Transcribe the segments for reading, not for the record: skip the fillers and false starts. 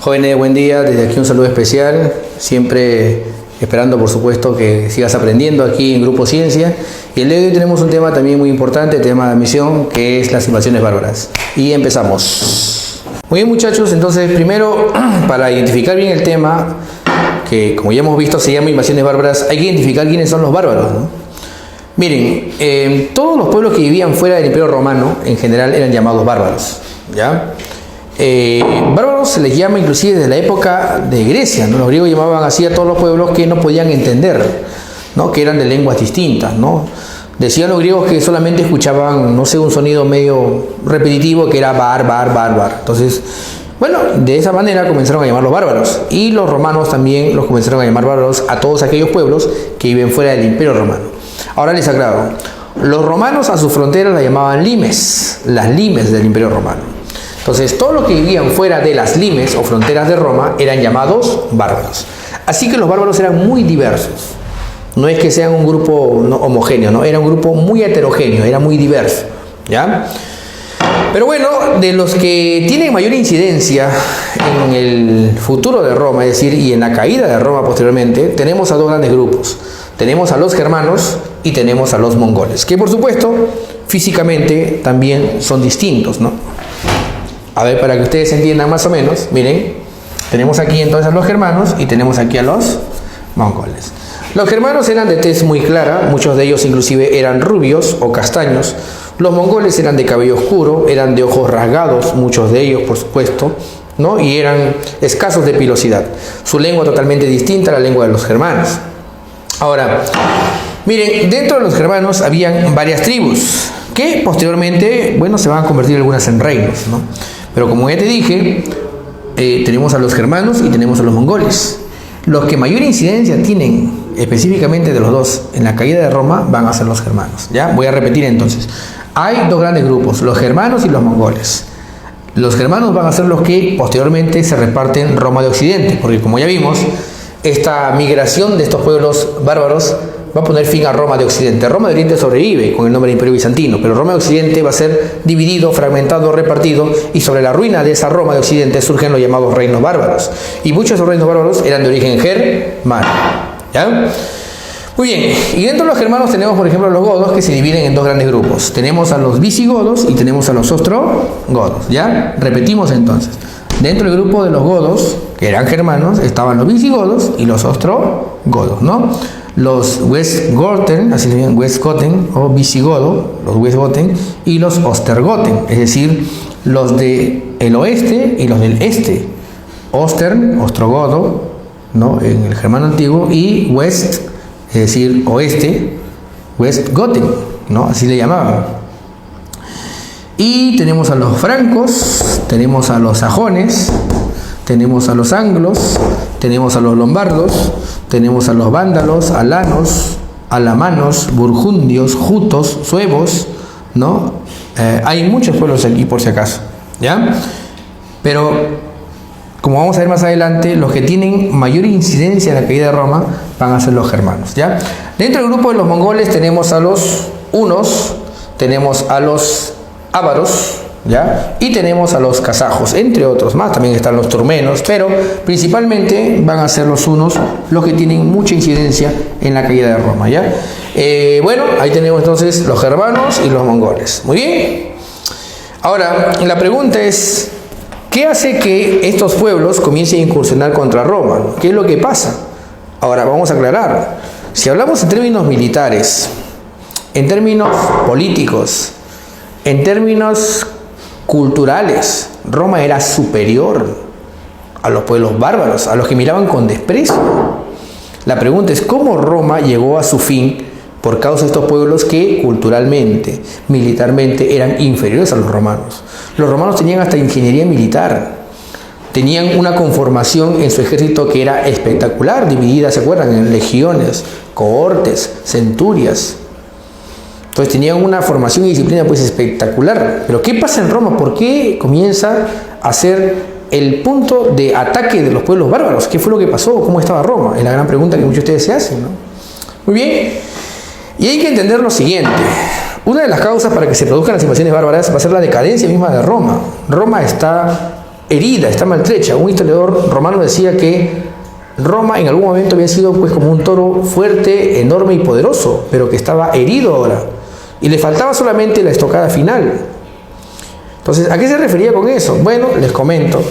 Jóvenes, buen día. Desde aquí un saludo especial. Siempre esperando, por supuesto, que sigas aprendiendo aquí en Grupo Ciencia. Y el día de hoy tenemos un tema también muy importante, tema de admisión, que es las invasiones bárbaras. Y empezamos. Muy bien, muchachos. Entonces, primero, para identificar bien el tema, que como ya hemos visto se llama invasiones bárbaras, hay que identificar quiénes son los bárbaros, ¿no? Miren, todos los pueblos que vivían fuera del Imperio Romano, en general, eran llamados bárbaros, ¿ya? Bárbaros se les llama inclusive desde la época de Grecia, ¿no? Los griegos llamaban así a todos los pueblos que no podían entender, ¿no? Que eran de lenguas distintas, ¿no? Decían los griegos que solamente escuchaban, no sé, un sonido medio repetitivo que era bar. Entonces, bueno, de esa manera comenzaron a llamarlos bárbaros. Y los romanos también los comenzaron a llamar bárbaros a todos aquellos pueblos que viven fuera del Imperio Romano. Ahora les aclaro, los romanos a sus fronteras las llamaban limes, las limes del Imperio Romano. Entonces, todos los que vivían fuera de las limes o fronteras de Roma eran llamados bárbaros. Así que los bárbaros eran muy diversos. No es que sean un grupo homogéneo, no, era un grupo muy heterogéneo, era muy diverso, ¿ya? Pero bueno, de los que tienen mayor incidencia en el futuro de Roma, es decir, y en la caída de Roma posteriormente, tenemos a dos grandes grupos. Tenemos a los germanos y tenemos a los mongoles, que por supuesto, físicamente también son distintos, ¿no? A ver, para que ustedes entiendan más o menos, miren, tenemos aquí entonces a los germanos y tenemos aquí a los mongoles. Los germanos eran de tez muy clara, muchos de ellos inclusive eran rubios o castaños. Los mongoles eran de cabello oscuro, eran de ojos rasgados, muchos de ellos por supuesto, ¿no? Y eran escasos de pilosidad. Su lengua totalmente distinta a la lengua de los germanos. Ahora, miren, dentro de los germanos habían varias tribus que posteriormente, bueno, se van a convertir algunas en reinos, ¿no? Pero como ya te dije, tenemos a los germanos y tenemos a los mongoles. Los que mayor incidencia tienen específicamente de los dos en la caída de Roma van a ser los germanos, ¿ya? Voy a repetir entonces. Hay dos grandes grupos, los germanos y los mongoles. Los germanos van a ser los que posteriormente se reparten Roma de Occidente, porque como ya vimos, esta migración de estos pueblos bárbaros va a poner fin a Roma de Occidente. Roma de Oriente sobrevive con el nombre de Imperio Bizantino, pero Roma de Occidente va a ser dividido, fragmentado, repartido, y sobre la ruina de esa Roma de Occidente surgen los llamados reinos bárbaros. Y muchos de esos reinos bárbaros eran de origen germano, ¿ya? Muy bien, y dentro de los germanos tenemos, por ejemplo, los godos, que se dividen en dos grandes grupos. Tenemos a los visigodos y tenemos a los ostrogodos, ¿ya? Repetimos entonces. Dentro del grupo de los godos, que eran germanos, estaban los visigodos y los ostrogodos, ¿no? Los Westgoten, así se llaman, Westgoten o visigodo, los Westgoten, y los Ostergoten, es decir, los del oeste y los del este. Ostern, ostrogodo, ¿no? En el germano antiguo, y West, es decir, oeste, Westgoten, ¿no? Así le llamaban. Y tenemos a los francos, tenemos a los sajones, tenemos a los anglos, tenemos a los lombardos, tenemos a los vándalos, alanos, alamanos, burgundios, jutos, suevos, ¿no? Hay muchos pueblos aquí por si acaso, ¿ya? Pero, como vamos a ver más adelante, los que tienen mayor incidencia en la caída de Roma van a ser los germanos, ¿ya? Dentro del grupo de los mongoles tenemos a los hunos, tenemos a los ávaros, ¿ya? Y tenemos a los kazajos, entre otros más. También están los turmenos, pero principalmente van a ser los hunos los que tienen mucha incidencia en la caída de Roma, ¿ya? Bueno, ahí tenemos entonces los germanos y los mongoles. Muy bien. Ahora, la pregunta es, ¿qué hace que estos pueblos comiencen a incursionar contra Roma? ¿Qué es lo que pasa? Ahora, vamos a aclarar. Si hablamos en términos militares, en términos políticos, en términos culturales, Roma era superior a los pueblos bárbaros, a los que miraban con desprecio. La pregunta es, ¿cómo Roma llegó a su fin por causa de estos pueblos que culturalmente, militarmente eran inferiores a los romanos? Los romanos tenían hasta ingeniería militar, tenían una conformación en su ejército que era espectacular, dividida, ¿se acuerdan?, en legiones, cohortes, centurias. Entonces tenían una formación y disciplina pues espectacular. Pero ¿qué pasa en Roma? ¿Por qué comienza a ser el punto de ataque de los pueblos bárbaros? ¿Qué fue lo que pasó? ¿Cómo estaba Roma? Es la gran pregunta que muchos de ustedes se hacen, ¿no? Muy bien. Y hay que entender lo siguiente. Una de las causas para que se produzcan las invasiones bárbaras va a ser la decadencia misma de Roma. Roma está herida, está maltrecha. Un historiador romano decía que Roma en algún momento había sido pues como un toro fuerte, enorme y poderoso, pero que estaba herido ahora. Y le faltaba solamente la estocada final. Entonces, ¿a qué se refería con eso? Bueno, les comento.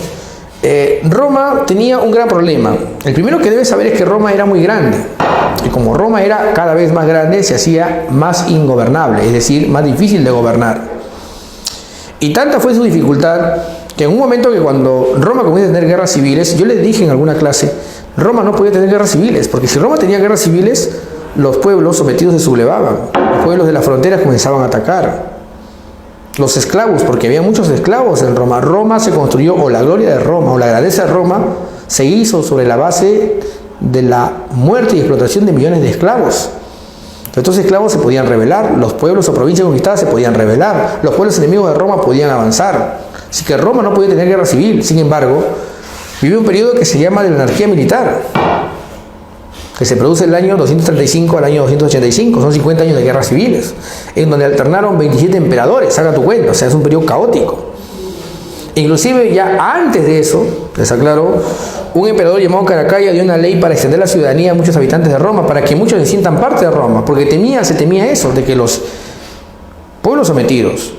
Roma tenía un gran problema. El primero que debes saber es que Roma era muy grande. Y como Roma era cada vez más grande, se hacía más ingobernable, es decir, más difícil de gobernar. Y tanta fue su dificultad que en un momento que cuando Roma comienza a tener guerras civiles, yo les dije en alguna clase, Roma no podía tener guerras civiles, porque si Roma tenía guerras civiles, los pueblos sometidos se sublevaban, los pueblos de las fronteras comenzaban a atacar. Los esclavos, porque había muchos esclavos en Roma. Roma se construyó, o la gloria de Roma, o la grandeza de Roma, se hizo sobre la base de la muerte y explotación de millones de esclavos. Estos esclavos se podían rebelar, los pueblos o provincias conquistadas se podían rebelar, los pueblos enemigos de Roma podían avanzar. Así que Roma no podía tener guerra civil. Sin embargo, vive un periodo que se llama de la anarquía militar, que se produce del año 235 al año 285, son 50 años de guerras civiles, en donde alternaron 27 emperadores, haga tu cuenta, o sea, es un periodo caótico. Inclusive ya antes de eso, les aclaro, un emperador llamado Caracalla dio una ley para extender la ciudadanía a muchos habitantes de Roma, para que muchos se sientan parte de Roma, porque se temía eso, de que los pueblos sometidos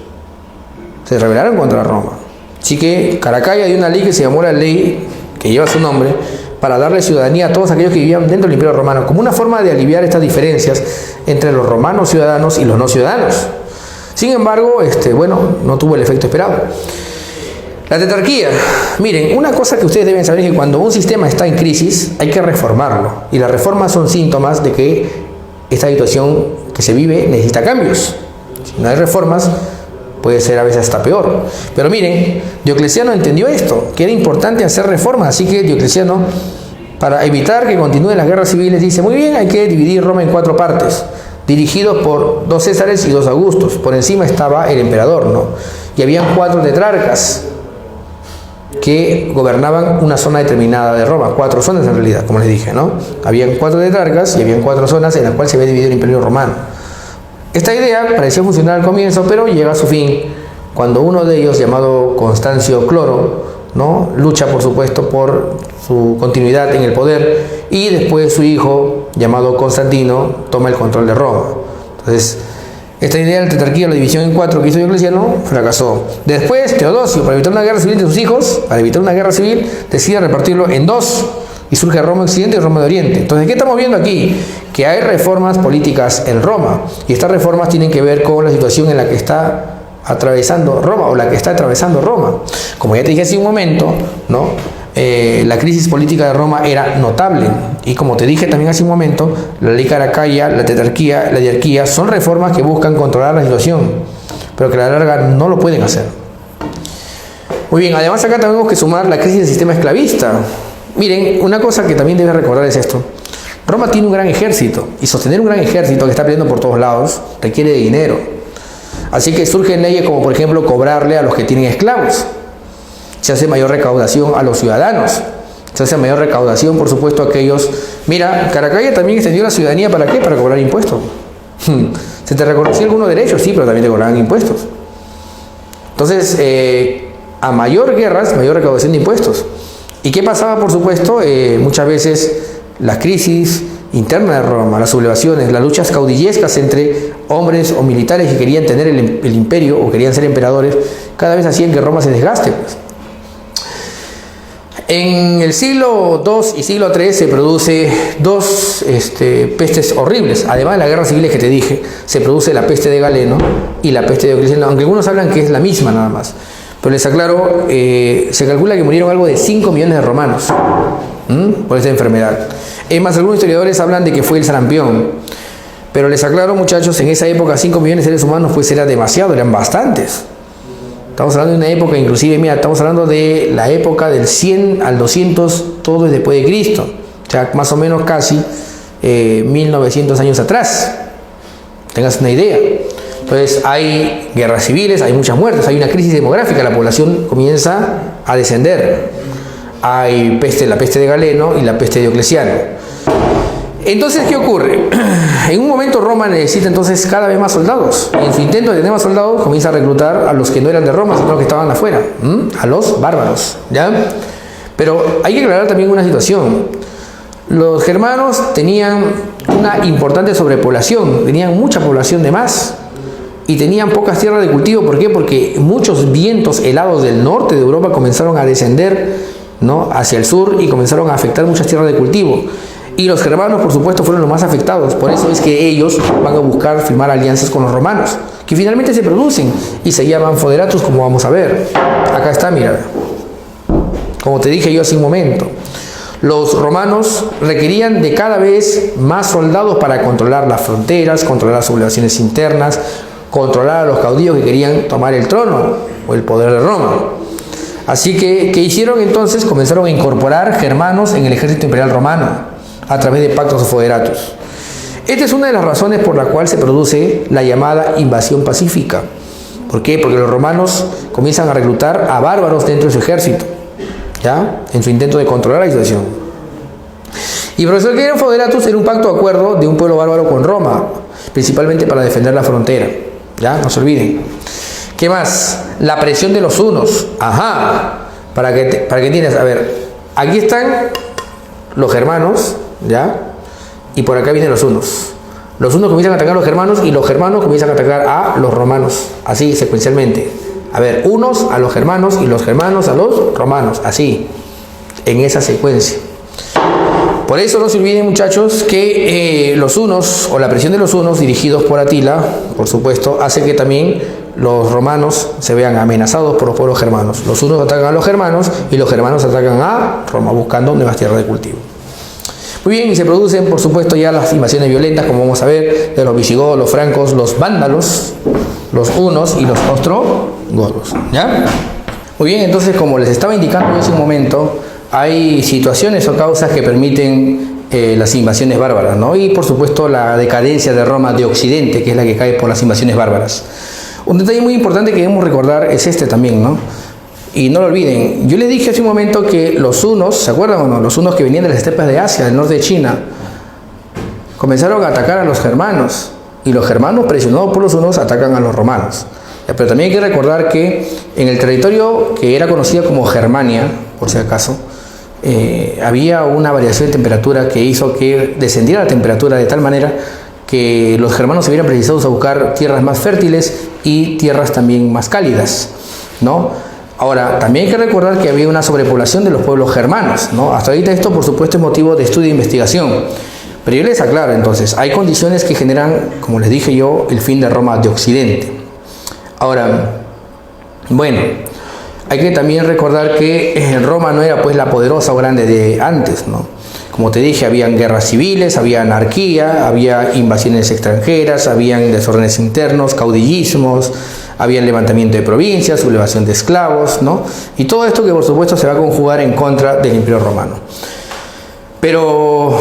se rebelaran contra Roma. Así que Caracalla dio una ley que se llamó la ley, que lleva su nombre, para darle ciudadanía a todos aquellos que vivían dentro del Imperio Romano, como una forma de aliviar estas diferencias entre los romanos ciudadanos y los no ciudadanos. Sin embargo, no tuvo el efecto esperado. La tetrarquía. Miren, una cosa que ustedes deben saber es que cuando un sistema está en crisis, hay que reformarlo. Y las reformas son síntomas de que esta situación que se vive necesita cambios. Si no hay reformas, puede ser a veces hasta peor. Pero miren, Diocleciano entendió esto, que era importante hacer reformas. Así que Diocleciano, para evitar que continúen las guerras civiles, dice, muy bien, hay que dividir Roma en 4 partes, dirigidos por 2 Césares y 2 Augustos. Por encima estaba el emperador, ¿no? Y habían 4 tetrarcas que gobernaban una zona determinada de Roma, 4 zonas en realidad, como les dije, ¿no? Habían 4 tetrarcas y habían 4 zonas en las cuales se había dividido el Imperio Romano. Esta idea parecía funcionar al comienzo, pero llega a su fin cuando uno de ellos, llamado Constancio Cloro, ¿no?, lucha, por supuesto, por su continuidad en el poder, y después su hijo, llamado Constantino, toma el control de Roma. Entonces, esta idea de la tetrarquía, la división en 4 que hizo Diocleciano, fracasó. Después, Teodosio, para evitar una guerra civil entre sus hijos, decide repartirlo en 2, y surge Roma Occidente y Roma de Oriente. Entonces, ¿qué estamos viendo aquí? Que hay reformas políticas en Roma, y estas reformas tienen que ver con la situación en la que está atravesando Roma, o la que está atravesando Roma. Como ya te dije hace un momento, ¿no?, la crisis política de Roma era notable, y como te dije también hace un momento, la ley Caracalla, la tetrarquía, la diarquía son reformas que buscan controlar la situación, pero que a la larga no lo pueden hacer. Muy bien, además acá tenemos que sumar la crisis del sistema esclavista. Miren, una cosa que también debes recordar es esto: Roma tiene un gran ejército, y sostener un gran ejército que está peleando por todos lados requiere de dinero. Así que surgen leyes como, por ejemplo, cobrarle a los que tienen esclavos. Se hace mayor recaudación a los ciudadanos. Se hace mayor recaudación, por supuesto, a aquellos. Mira, Caracalla también extendió la ciudadanía, ¿para qué? Para cobrar impuestos. Se te reconocía algunos derechos, sí, pero también te cobraban impuestos. Entonces, a mayor guerras, mayor recaudación de impuestos. ¿Y qué pasaba, por supuesto? Muchas veces las crisis internas de Roma, las sublevaciones, las luchas caudillescas entre hombres o militares que querían tener el imperio o querían ser emperadores, cada vez hacían que Roma se desgaste, pues. En el siglo II y siglo III se produce 2 pestes horribles. Además de las guerras civiles que te dije, se produce la peste de Galeno y la peste de Diocleciano, aunque algunos hablan que es la misma nada más. Pero les aclaro, se calcula que murieron algo de 5 millones de romanos por esta enfermedad. Es más, algunos historiadores hablan de que fue el sarampión. Pero les aclaro, muchachos, en esa época 5 millones de seres humanos pues era demasiado, eran bastantes. Estamos hablando de una época, inclusive, mira, estamos hablando de la época del 100 al 200, todo es después de Cristo. O sea, más o menos casi 1900 años atrás. Tengas una idea. Entonces, hay guerras civiles, hay muchas muertes, hay una crisis demográfica, la población comienza a descender. Hay la peste de Galeno y la peste de Diocleciano. Entonces, ¿qué ocurre? En un momento Roma necesita entonces cada vez más soldados. Y en su intento de tener más soldados comienza a reclutar a los que no eran de Roma, sino los que estaban afuera, a los bárbaros, ¿ya? Pero hay que aclarar también una situación. Los germanos tenían una importante sobrepoblación, tenían mucha población de más y tenían pocas tierras de cultivo. ¿Por qué? Porque muchos vientos helados del norte de Europa comenzaron a descender, ¿no?, hacia el sur y comenzaron a afectar muchas tierras de cultivo. Y los germanos, por supuesto, fueron los más afectados. Por eso es que ellos van a buscar firmar alianzas con los romanos, que finalmente se producen y se llaman foderatus, como vamos a ver. Acá está, mira. Como te dije yo hace un momento, los romanos requerían de cada vez más soldados para controlar las fronteras, controlar las sublevaciones internas, controlar a los caudillos que querían tomar el trono o el poder de Roma. Así que, ¿qué hicieron entonces? Comenzaron a incorporar germanos en el ejército imperial romano a través de pactos o foderatus. Esta es una de las razones por la cual se produce la llamada invasión pacífica. ¿Por qué? Porque los romanos comienzan a reclutar a bárbaros dentro de su ejército, ¿ya?, en su intento de controlar la situación. Y profesor, ¿qué era un foderatus? Era un pacto de acuerdo de un pueblo bárbaro con Roma, principalmente para defender la frontera, ¿ya? No se olviden. ¿Qué más? La presión de los hunos. Ajá. ¿Para qué tienes? A ver, aquí están los germanos, ¿ya? Y por acá vienen los hunos. Los hunos comienzan a atacar a los germanos y los germanos comienzan a atacar a los romanos, así secuencialmente. A ver, unos a los germanos y los germanos a los romanos, así, en esa secuencia. Por eso no se olviden, muchachos, que los hunos, o la presión de los hunos, dirigidos por Atila, por supuesto, hace que también los romanos se vean amenazados por los pueblos germanos. Los hunos atacan a los germanos y los germanos atacan a Roma, buscando nuevas tierras de cultivo. Muy bien, y se producen, por supuesto, ya las invasiones violentas, como vamos a ver, de los visigodos, los francos, los vándalos, los hunos y los ostrogodos, ¿ya? Muy bien, entonces, como les estaba indicando hace un momento, hay situaciones o causas que permiten las invasiones bárbaras, ¿no? Y, por supuesto, la decadencia de Roma de Occidente, que es la que cae por las invasiones bárbaras. Un detalle muy importante que debemos recordar es este también, ¿no? Y no lo olviden, yo les dije hace un momento que los hunos, ¿se acuerdan o no? Los hunos que venían de las estepas de Asia, del norte de China, comenzaron a atacar a los germanos, y los germanos, presionados por los hunos, atacan a los romanos. Pero también hay que recordar que en el territorio que era conocido como Germania, por si acaso, había una variación de temperatura que hizo que descendiera la temperatura de tal manera que los germanos se vieran precisados a buscar tierras más fértiles y tierras también más cálidas, ¿no? Ahora, también hay que recordar que había una sobrepoblación de los pueblos germanos, ¿no? Hasta ahorita esto, por supuesto, es motivo de estudio e investigación. Pero yo les aclaro, entonces, hay condiciones que generan, como les dije yo, el fin de Roma de Occidente. Ahora, bueno, hay que también recordar que Roma no era pues la poderosa o grande de antes, ¿no? Como te dije, habían guerras civiles, había anarquía, había invasiones extranjeras, habían desórdenes internos, caudillismos, había levantamiento de provincias, sublevación de esclavos, ¿no? Y todo esto que por supuesto se va a conjugar en contra del Imperio Romano. Pero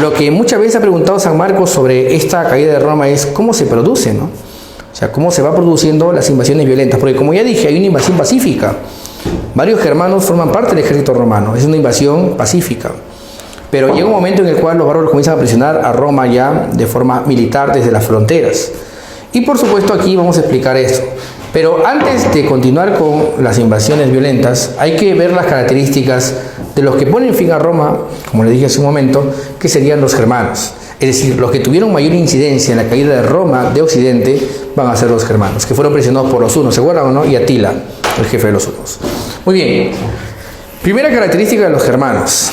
lo que muchas veces ha preguntado San Marcos sobre esta caída de Roma es cómo se produce, ¿no? O sea, cómo se va produciendo las invasiones violentas. Porque como ya dije, hay una invasión pacífica. Varios germanos forman parte del ejército romano. Es una invasión pacífica. Pero llega un momento en el cual los bárbaros comienzan a presionar a Roma ya de forma militar desde las fronteras. Y por supuesto aquí vamos a explicar eso. Pero antes de continuar con las invasiones violentas, hay que ver las características de los que ponen fin a Roma, como le dije hace un momento, que serían los germanos. Es decir, los que tuvieron mayor incidencia en la caída de Roma de Occidente van a ser los germanos, que fueron presionados por los hunos, ¿se acuerdan o no? Y Atila, el jefe de los hunos. Muy bien. Primera característica de los germanos.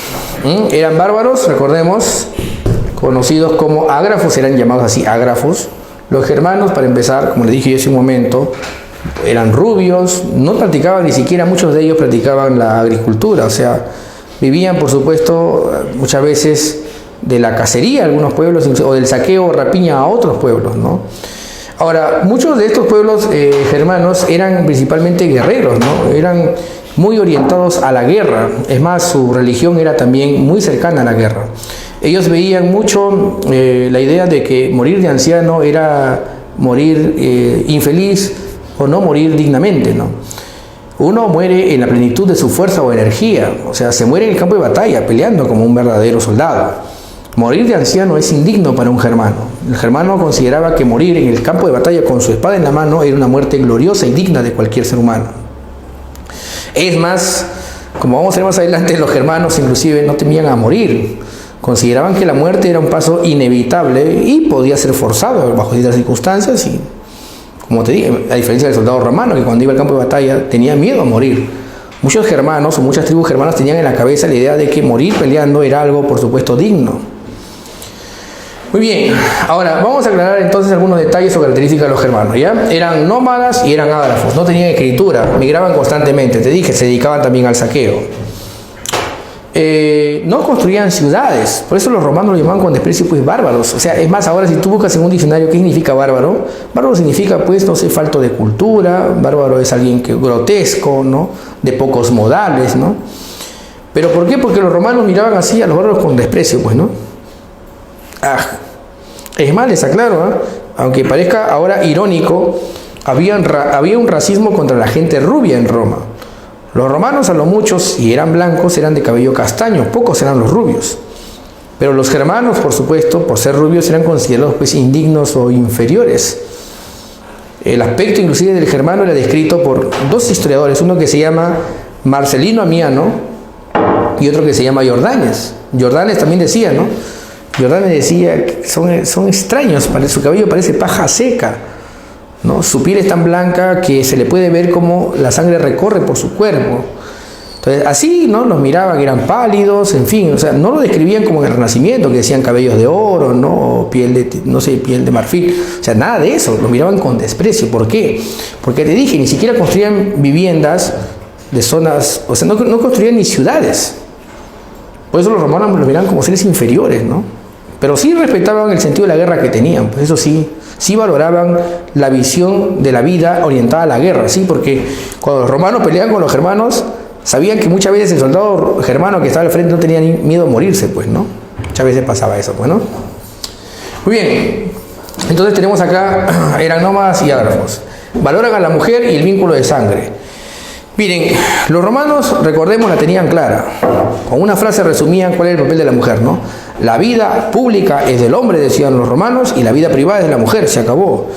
Eran bárbaros, recordemos, conocidos como ágrafos, eran llamados así ágrafos. Los germanos, para empezar, como les dije yo hace un momento, eran rubios, no practicaban, ni siquiera muchos de ellos practicaban la agricultura, o sea, vivían, por supuesto, muchas veces de la cacería a algunos pueblos, o del saqueo o rapiña a otros pueblos, ¿no? Ahora, muchos de estos pueblos germanos eran principalmente guerreros, ¿no? Eran muy orientados a la guerra, es más, su religión era también muy cercana a la guerra. Ellos veían mucho la idea de que morir de anciano era morir infeliz o no morir dignamente, ¿no? Uno muere en la plenitud de su fuerza o energía, o sea, se muere en el campo de batalla, peleando como un verdadero soldado. Morir de anciano es indigno para un germano. El germano consideraba que morir en el campo de batalla con su espada en la mano era una muerte gloriosa y digna de cualquier ser humano. Es más, como vamos a ver más adelante, los germanos inclusive no temían a morir. Consideraban que la muerte era un paso inevitable y podía ser forzado bajo ciertas circunstancias. Y, como te dije, a diferencia del soldado romano, que cuando iba al campo de batalla tenía miedo a morir. Muchos germanos o muchas tribus germanas tenían en la cabeza la idea de que morir peleando era algo, por supuesto, digno. Muy bien, ahora vamos a aclarar entonces algunos detalles o características de los germanos, ¿ya? Eran nómadas y eran ágrafos, no tenían escritura, migraban constantemente, te dije, se dedicaban también al saqueo. No construían ciudades, por eso los romanos lo llamaban con desprecio pues bárbaros. O sea, es más, ahora si tú buscas en un diccionario qué significa bárbaro, bárbaro significa pues, no sé, falto de cultura, bárbaro es alguien que grotesco, ¿no? De pocos modales, ¿no? ¿Pero por qué? Porque los romanos miraban así a los bárbaros con desprecio, pues, ¿no? Es más, les aclaro, aunque parezca ahora irónico, había un racismo contra la gente rubia en Roma. Los romanos a lo mucho, si eran blancos, eran de cabello castaño, pocos eran los rubios. Pero los germanos, por supuesto, por ser rubios, eran considerados pues indignos o inferiores. El aspecto inclusive del germano era descrito por dos historiadores, uno que se llama Marcelino Amiano y otro que se llama Jordanes. Jordanes también decía, ¿no? Jordanes decía que son extraños, su cabello parece paja seca, ¿no? Su piel es tan blanca que se le puede ver como la sangre recorre por su cuerpo. Entonces, así, ¿no? Los miraban, eran pálidos, en fin, o sea, no lo describían como en el Renacimiento, que decían cabellos de oro, ¿no? O piel de, no sé, piel de marfil, o sea, nada de eso, los miraban con desprecio. ¿Por qué? Porque te dije, ni siquiera construían viviendas de zonas, o sea, no construían ni ciudades. Por eso los romanos los miraban como seres inferiores, ¿no? Pero sí respetaban el sentido de la guerra que tenían, pues eso sí valoraban la visión de la vida orientada a la guerra, ¿sí? Porque cuando los romanos peleaban con los germanos, sabían que muchas veces el soldado germano que estaba al frente no tenía ni miedo a morirse, pues, ¿no? Muchas veces pasaba eso, pues, ¿no? Muy bien, entonces tenemos acá, eran nómadas y ágrafos. Valoran a la mujer y el vínculo de sangre. Miren, los romanos, recordemos, la tenían clara. Con una frase resumían cuál era el papel de la mujer, ¿no? La vida pública es del hombre, decían los romanos, y la vida privada es de la mujer, se acabó.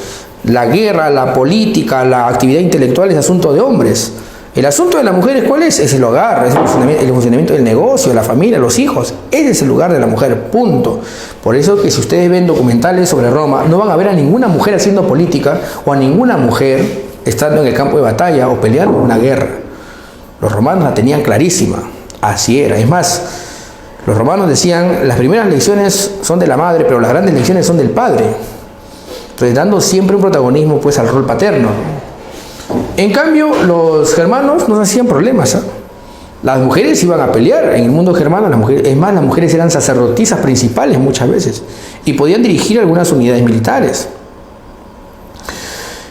La guerra, la política, la actividad intelectual es asunto de hombres. El asunto de la mujer, ¿cuál es? Es el hogar, es el funcionamiento del negocio, la familia, los hijos. Ese es el lugar de la mujer, punto. Por eso que si ustedes ven documentales sobre Roma, no van a ver a ninguna mujer haciendo política o a ninguna mujer estando en el campo de batalla o peleando una guerra. Los romanos la tenían clarísima, así era. Es más, los romanos decían, las primeras lecciones son de la madre, pero las grandes lecciones son del padre. Entonces, dando siempre un protagonismo pues al rol paterno. En cambio, los germanos no se hacían problemas, ¿eh? Las mujeres iban a pelear en el mundo germano, es más, las mujeres eran sacerdotisas principales muchas veces y podían dirigir algunas unidades militares.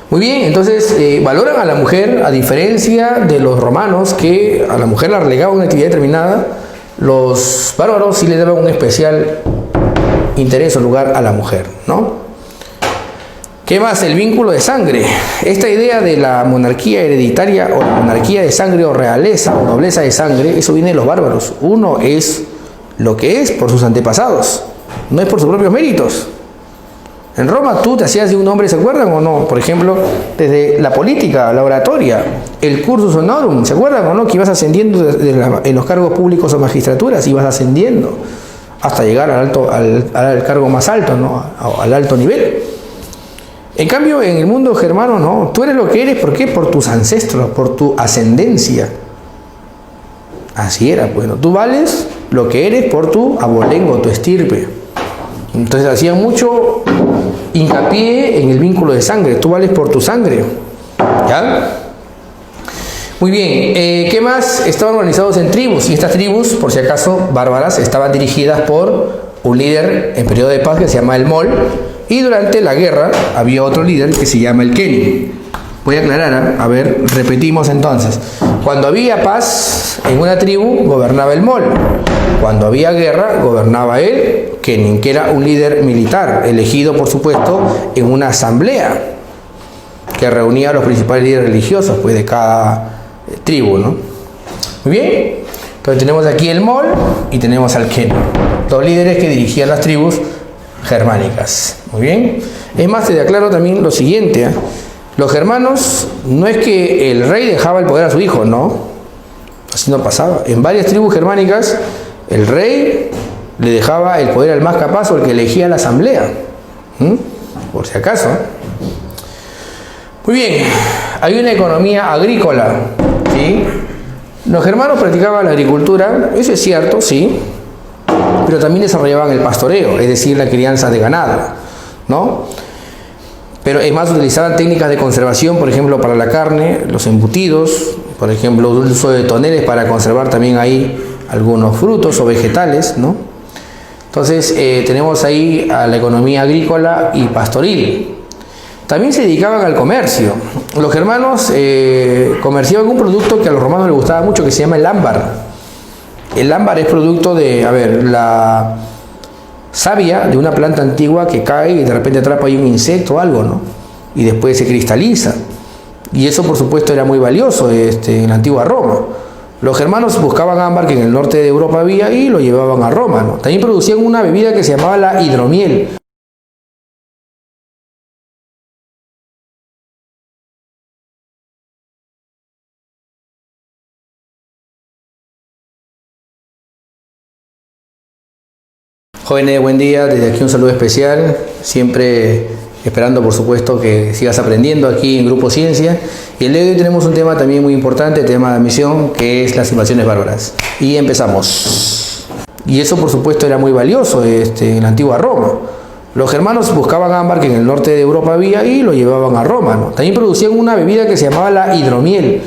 Muy bien, entonces valoran a la mujer, a diferencia de los romanos, que a la mujer la relegaban a una actividad determinada. Los bárbaros sí le daban un especial interés o lugar a la mujer, ¿no? ¿Qué más? El vínculo de sangre. Esta idea de la monarquía hereditaria o la monarquía de sangre o realeza o nobleza de sangre, eso viene de los bárbaros. Uno es lo que es por sus antepasados, no es por sus propios méritos. En Roma tú te hacías de un hombre, ¿se acuerdan o no? Por ejemplo, desde la política, la oratoria, el cursus honorum, ¿se acuerdan o no? Que ibas ascendiendo en los cargos públicos o magistraturas, ibas ascendiendo hasta llegar al cargo más alto, ¿no? Al alto nivel. En cambio, en el mundo germano, no, tú eres lo que eres, ¿por qué? Por tus ancestros, por tu ascendencia. Así era, bueno, tú vales lo que eres por tu abolengo, tu estirpe. Entonces hacían mucho hincapié en el vínculo de sangre, tú vales por tu sangre, ¿ya? Muy bien, ¿qué más? Estaban organizados en tribus, y estas tribus, por si acaso, bárbaras, estaban dirigidas por un líder en periodo de paz que se llama el Mol, y durante la guerra había otro líder que se llama el Keni. Voy a aclarar, a ver, repetimos entonces. Cuando había paz en una tribu, gobernaba el Mol. Cuando había guerra, gobernaba el Keni, que era un líder militar, elegido, por supuesto, en una asamblea que reunía a los principales líderes religiosos pues, de cada tribu, ¿no? Muy bien. Entonces tenemos aquí el Mol y tenemos al Kenio, dos líderes que dirigían las tribus germánicas. Muy bien. Es más, te aclaro también lo siguiente, ¿eh? Los germanos, no es que el rey dejaba el poder a su hijo, no. Así no pasaba. En varias tribus germánicas, el rey le dejaba el poder al más capaz o el que elegía la asamblea. Por si acaso. Muy bien. Hay una economía agrícola, ¿sí? Los germanos practicaban la agricultura, eso es cierto, sí, pero también desarrollaban el pastoreo, es decir, la crianza de ganado, ¿no? Pero es más, utilizaban técnicas de conservación, por ejemplo, para la carne, los embutidos, por ejemplo, el uso de toneles para conservar también ahí algunos frutos o vegetales, ¿no? Entonces, tenemos ahí a la economía agrícola y pastoril. También se dedicaban al comercio. Los germanos comerciaban un producto que a los romanos les gustaba mucho, que se llama el ámbar. El ámbar es producto de, la savia de una planta antigua que cae y de repente atrapa ahí un insecto o algo, ¿no? Y después se cristaliza. Y eso, por supuesto, era muy valioso en la antigua Roma. Los germanos buscaban ámbar que en el norte de Europa había y lo llevaban a Roma, ¿no? También producían una bebida que se llamaba la hidromiel. Jóvenes, buen día. Desde aquí un saludo especial. Siempre esperando, por supuesto, que sigas aprendiendo aquí en Grupo Ciencia. Y el día de hoy tenemos un tema también muy importante, tema de admisión, que es las invasiones bárbaras. Y empezamos. Y eso, por supuesto, era muy valioso en la antigua Roma. Los germanos buscaban ámbar que en el norte de Europa había y lo llevaban a Roma, ¿no? También producían una bebida que se llamaba la hidromiel,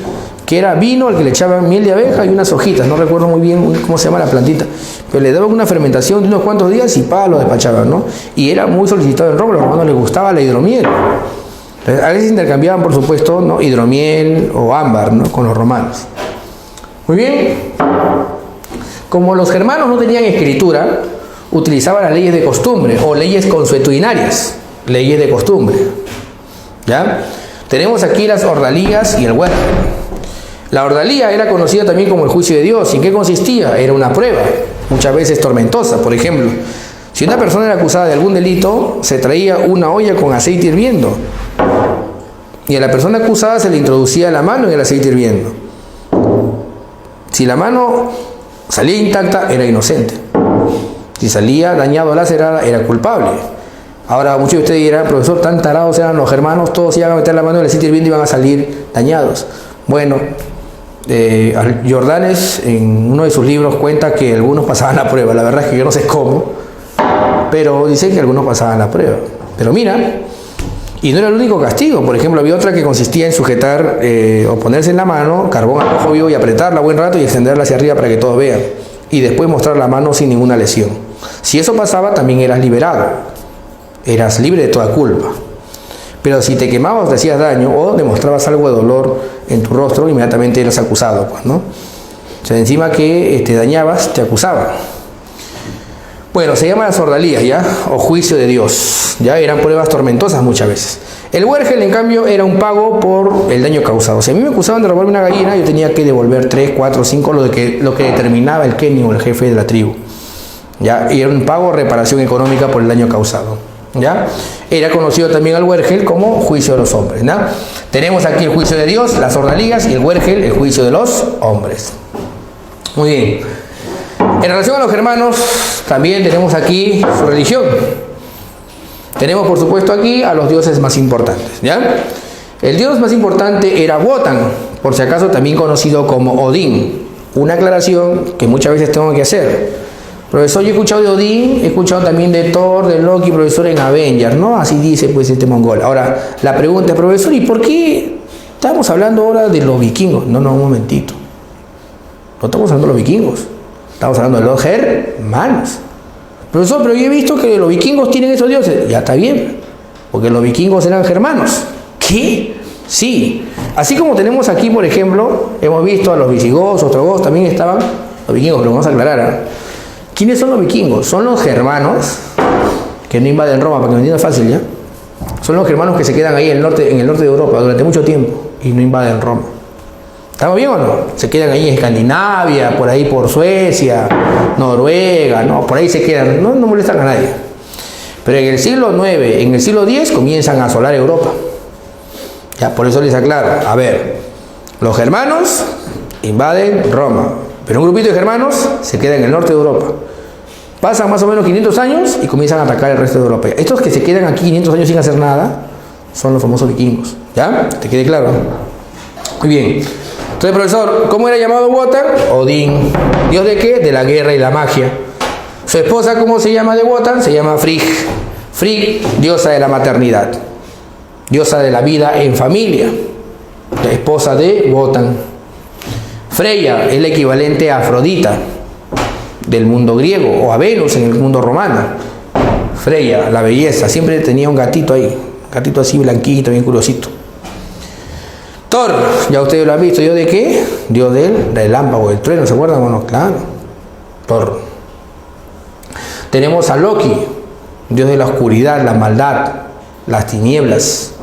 que era vino al que le echaban miel de abeja y unas hojitas, no recuerdo muy bien cómo se llama la plantita, pero le daban una fermentación de unos cuantos días y lo despachaban, ¿no? Y era muy solicitado en Roma, a los romanos les gustaba la hidromiel. Entonces, a veces intercambiaban, por supuesto, ¿no?, hidromiel o ámbar, ¿no?, con los romanos. Muy bien. Como los germanos no tenían escritura, utilizaban las leyes de costumbre o leyes consuetudinarias, leyes de costumbre. ¿Ya? Tenemos aquí las ordalías y el huerto. La ordalía era conocida también como el juicio de Dios. ¿Y en qué consistía? Era una prueba, muchas veces tormentosa. Por ejemplo, si una persona era acusada de algún delito, se traía una olla con aceite hirviendo y a la persona acusada se le introducía la mano en el aceite hirviendo. Si la mano salía intacta, era inocente. Si salía dañado o lacerada, era culpable. Ahora muchos de ustedes dirán: profesor, tan tarados eran los germanos, todos iban a meter la mano en el aceite hirviendo y iban a salir dañados. Bueno, Jordanes en uno de sus libros cuenta que algunos pasaban la prueba. La verdad es que yo no sé cómo, pero dice que algunos pasaban la prueba. Pero mira, y no era el único castigo. Por ejemplo, había otra que consistía en sujetar o ponerse en la mano carbón al rojo vivo y apretarla buen rato y extenderla hacia arriba para que todos vean, y después mostrar la mano sin ninguna lesión. Si eso pasaba, también eras liberado, eras libre de toda culpa. Pero si te quemabas o te hacías daño o demostrabas algo de dolor en tu rostro, inmediatamente eras acusado, pues, ¿no? O sea, encima que te dañabas, te acusaban. Bueno, se llaman las ordalías, ¿ya? O juicio de Dios, ¿ya? Eran pruebas tormentosas muchas veces. El huergel, en cambio, era un pago por el daño causado. Si a mí me acusaban de robarme una gallina, yo tenía que devolver 3, 4, 5, lo que determinaba el kenio o el jefe de la tribu, ¿ya? Y era un pago o reparación económica por el daño causado. ¿Ya? Era conocido también el huergel como juicio de los hombres, ¿no? Tenemos aquí el juicio de Dios, las ordalías, y el huergel, el juicio de los hombres. Muy bien. En relación a los germanos, también tenemos aquí su religión. Tenemos, por supuesto, aquí a los dioses más importantes, ¿ya? El dios más importante era Wotan, por si acaso también conocido como Odín. Una aclaración que muchas veces tengo que hacer. Profesor, yo he escuchado de Odín, he escuchado también de Thor, de Loki, profesor, en Avengers, ¿no? Así dice pues este mongol. Ahora, la pregunta es: profesor, ¿y por qué estamos hablando ahora de los vikingos? No, un momentito. No estamos hablando de los vikingos, estamos hablando de los germanos. Profesor, pero yo he visto que los vikingos tienen esos dioses. Ya está bien, porque los vikingos eran germanos. ¿Qué? Sí. Así como tenemos aquí, por ejemplo, hemos visto a los visigodos, ostrogodos, también estaban los vikingos, pero vamos a aclarar, ¿eh? ¿Quiénes son los vikingos? Son los germanos que no invaden Roma, para que me entiendan fácil, ¿ya? Son los germanos que se quedan ahí en el norte de Europa durante mucho tiempo y no invaden Roma. ¿Estamos bien o no? Se quedan ahí en Escandinavia, por ahí por Suecia, Noruega, no, por ahí se quedan, no molestan a nadie. Pero en el siglo IX, en el siglo X comienzan a asolar Europa. Ya, por eso les aclaro, a ver, los germanos invaden Roma, pero un grupito de germanos se queda en el norte de Europa. Pasan más o menos 500 años y comienzan a atacar el resto de Europa. Estos que se quedan aquí 500 años sin hacer nada son los famosos vikingos. ¿Ya? ¿Te quede claro? Muy bien. Entonces, profesor, ¿cómo era llamado Wotan? Odín. ¿Dios de qué? De la guerra y la magia. Su esposa, ¿cómo se llama de Wotan? Se llama Frigg. Frigg, diosa de la maternidad. Diosa de la vida en familia. La esposa de Wotan. Freya es el equivalente a Afrodita del mundo griego, o a Venus en el mundo romano. Freya, la belleza. Siempre tenía un gatito ahí. Un gatito así blanquito, bien curiosito. Thor, ya ustedes lo han visto, ¿dios de qué? Dios del relámpago, del trueno, ¿se acuerdan o no? Claro, Thor. Tenemos a Loki, dios de la oscuridad, la maldad, las tinieblas.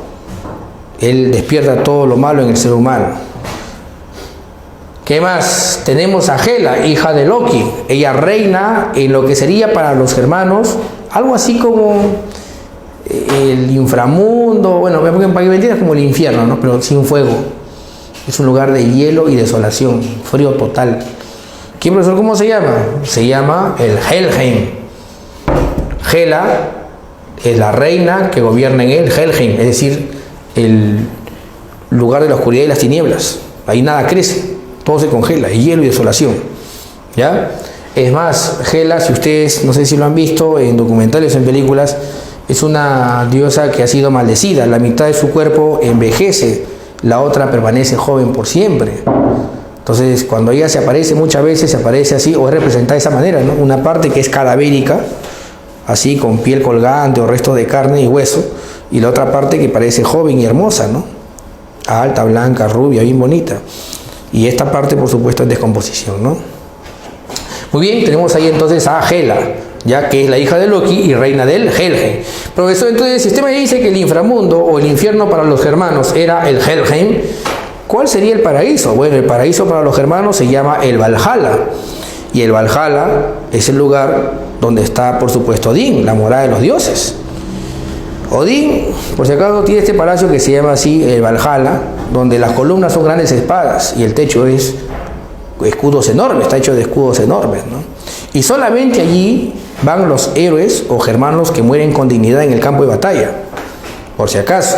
Él despierta todo lo malo en el ser humano. ¿Qué más? Tenemos a Hela, hija de Loki. Ella reina en lo que sería para los germanos algo así como el inframundo, bueno, para que me entiendas, como el infierno, ¿no? Pero sin fuego. Es un lugar de hielo y desolación, frío total. ¿Quién, profesor, cómo se llama? Se llama el Helheim. Hela es la reina que gobierna en él, Helheim, es decir, el lugar de la oscuridad y las tinieblas. Ahí nada crece, todo se congela, hielo y desolación. ¿Ya? Es más, Hela, si ustedes, no sé si lo han visto en documentales o en películas, es una diosa que ha sido maldecida. La mitad de su cuerpo envejece, la otra permanece joven por siempre. Entonces, cuando ella se aparece, muchas veces se aparece así, o es representada de esa manera, ¿no? Una parte que es cadavérica, así con piel colgante o restos de carne y hueso, y la otra parte que parece joven y hermosa, ¿no? Alta, blanca, rubia, bien bonita. Y esta parte, por supuesto, es descomposición, ¿no? Muy bien, tenemos ahí entonces a Hela, ya que es la hija de Loki y reina del Helheim. Profesor, entonces, si usted me dice que el inframundo o el infierno para los germanos era el Helheim, ¿cuál sería el paraíso? Bueno, el paraíso para los germanos se llama el Valhalla. Y el Valhalla es el lugar donde está, por supuesto, Odín, la morada de los dioses. Odín, por si acaso, tiene este palacio que se llama así, el Valhalla, donde las columnas son grandes espadas y el techo es escudos enormes, está hecho de escudos enormes, ¿no? Y solamente allí van los héroes o germanos que mueren con dignidad en el campo de batalla, por si acaso.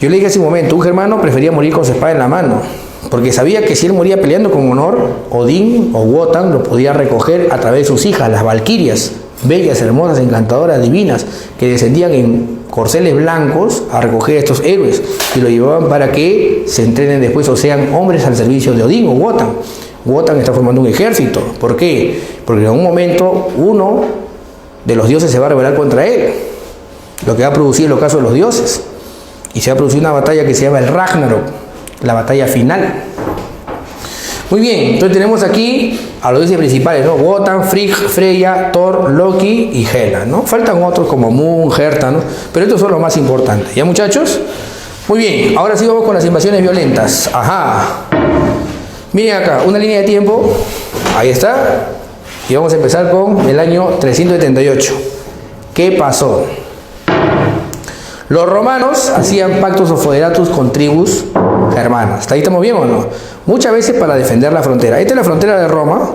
Yo le dije hace un momento, un germano prefería morir con su espada en la mano, porque sabía que si él moría peleando con honor, Odín o Wotan lo podía recoger a través de sus hijas, las valquirias, bellas, hermosas, encantadoras, divinas, que descendían en corceles blancos a recoger a estos héroes y lo llevaban para que se entrenen después o sean hombres al servicio de Odín o Wotan. Wotan está formando un ejército. ¿Por qué? Porque en un momento uno de los dioses se va a rebelar contra él, lo que va a producir el ocaso de los dioses, y se va a producir una batalla que se llama el Ragnarok, la batalla final. Muy bien, entonces tenemos aquí a los dioses principales, ¿no? Wotan, Frigg, Freya, Thor, Loki y Hela, ¿no? Faltan otros como Moon, Herta, ¿no? Pero estos son los más importantes, ¿ya, muchachos? Muy bien, ahora sí vamos con las invasiones violentas. Ajá. Miren acá, una línea de tiempo, ahí está, y vamos a empezar con el año 378. ¿Qué pasó? Los romanos hacían pactos o federatus con tribus germanas. ¿Hasta ahí estamos bien o no? Muchas veces para defender la frontera. Esta es la frontera de Roma.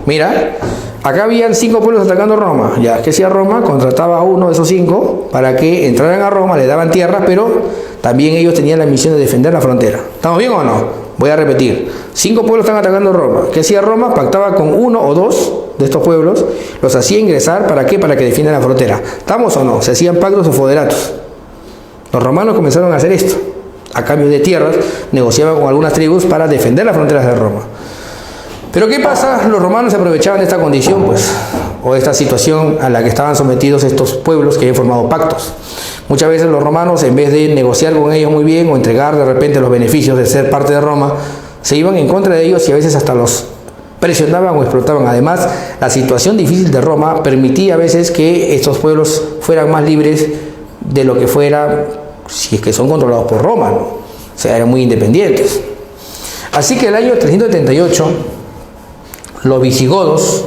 Mira, acá habían 5 pueblos atacando Roma. Ya, ¿qué hacía Roma? Contrataba a uno de esos 5 para que entraran a Roma, le daban tierras, pero también ellos tenían la misión de defender la frontera. ¿Estamos bien o no? Voy a repetir. 5 pueblos están atacando Roma. ¿Qué hacía Roma? Pactaba con 1 o 2 de estos pueblos, los hacía ingresar, ¿para qué? Para que defiendan la frontera. ¿Estamos o no? Se hacían pactos o federatus. Los romanos comenzaron a hacer esto. A cambio de tierras, negociaban con algunas tribus para defender las fronteras de Roma. Pero ¿qué pasa? Los romanos se aprovechaban de esta condición, pues, o de esta situación a la que estaban sometidos estos pueblos que habían formado pactos. Muchas veces los romanos, en vez de negociar con ellos muy bien o entregar de repente los beneficios de ser parte de Roma, se iban en contra de ellos y a veces hasta los presionaban o explotaban. Además, la situación difícil de Roma permitía a veces que estos pueblos fueran más libres de lo que fuera si es que son controlados por Roma, ¿no? sea, eran muy independientes. Así que el año 378, los visigodos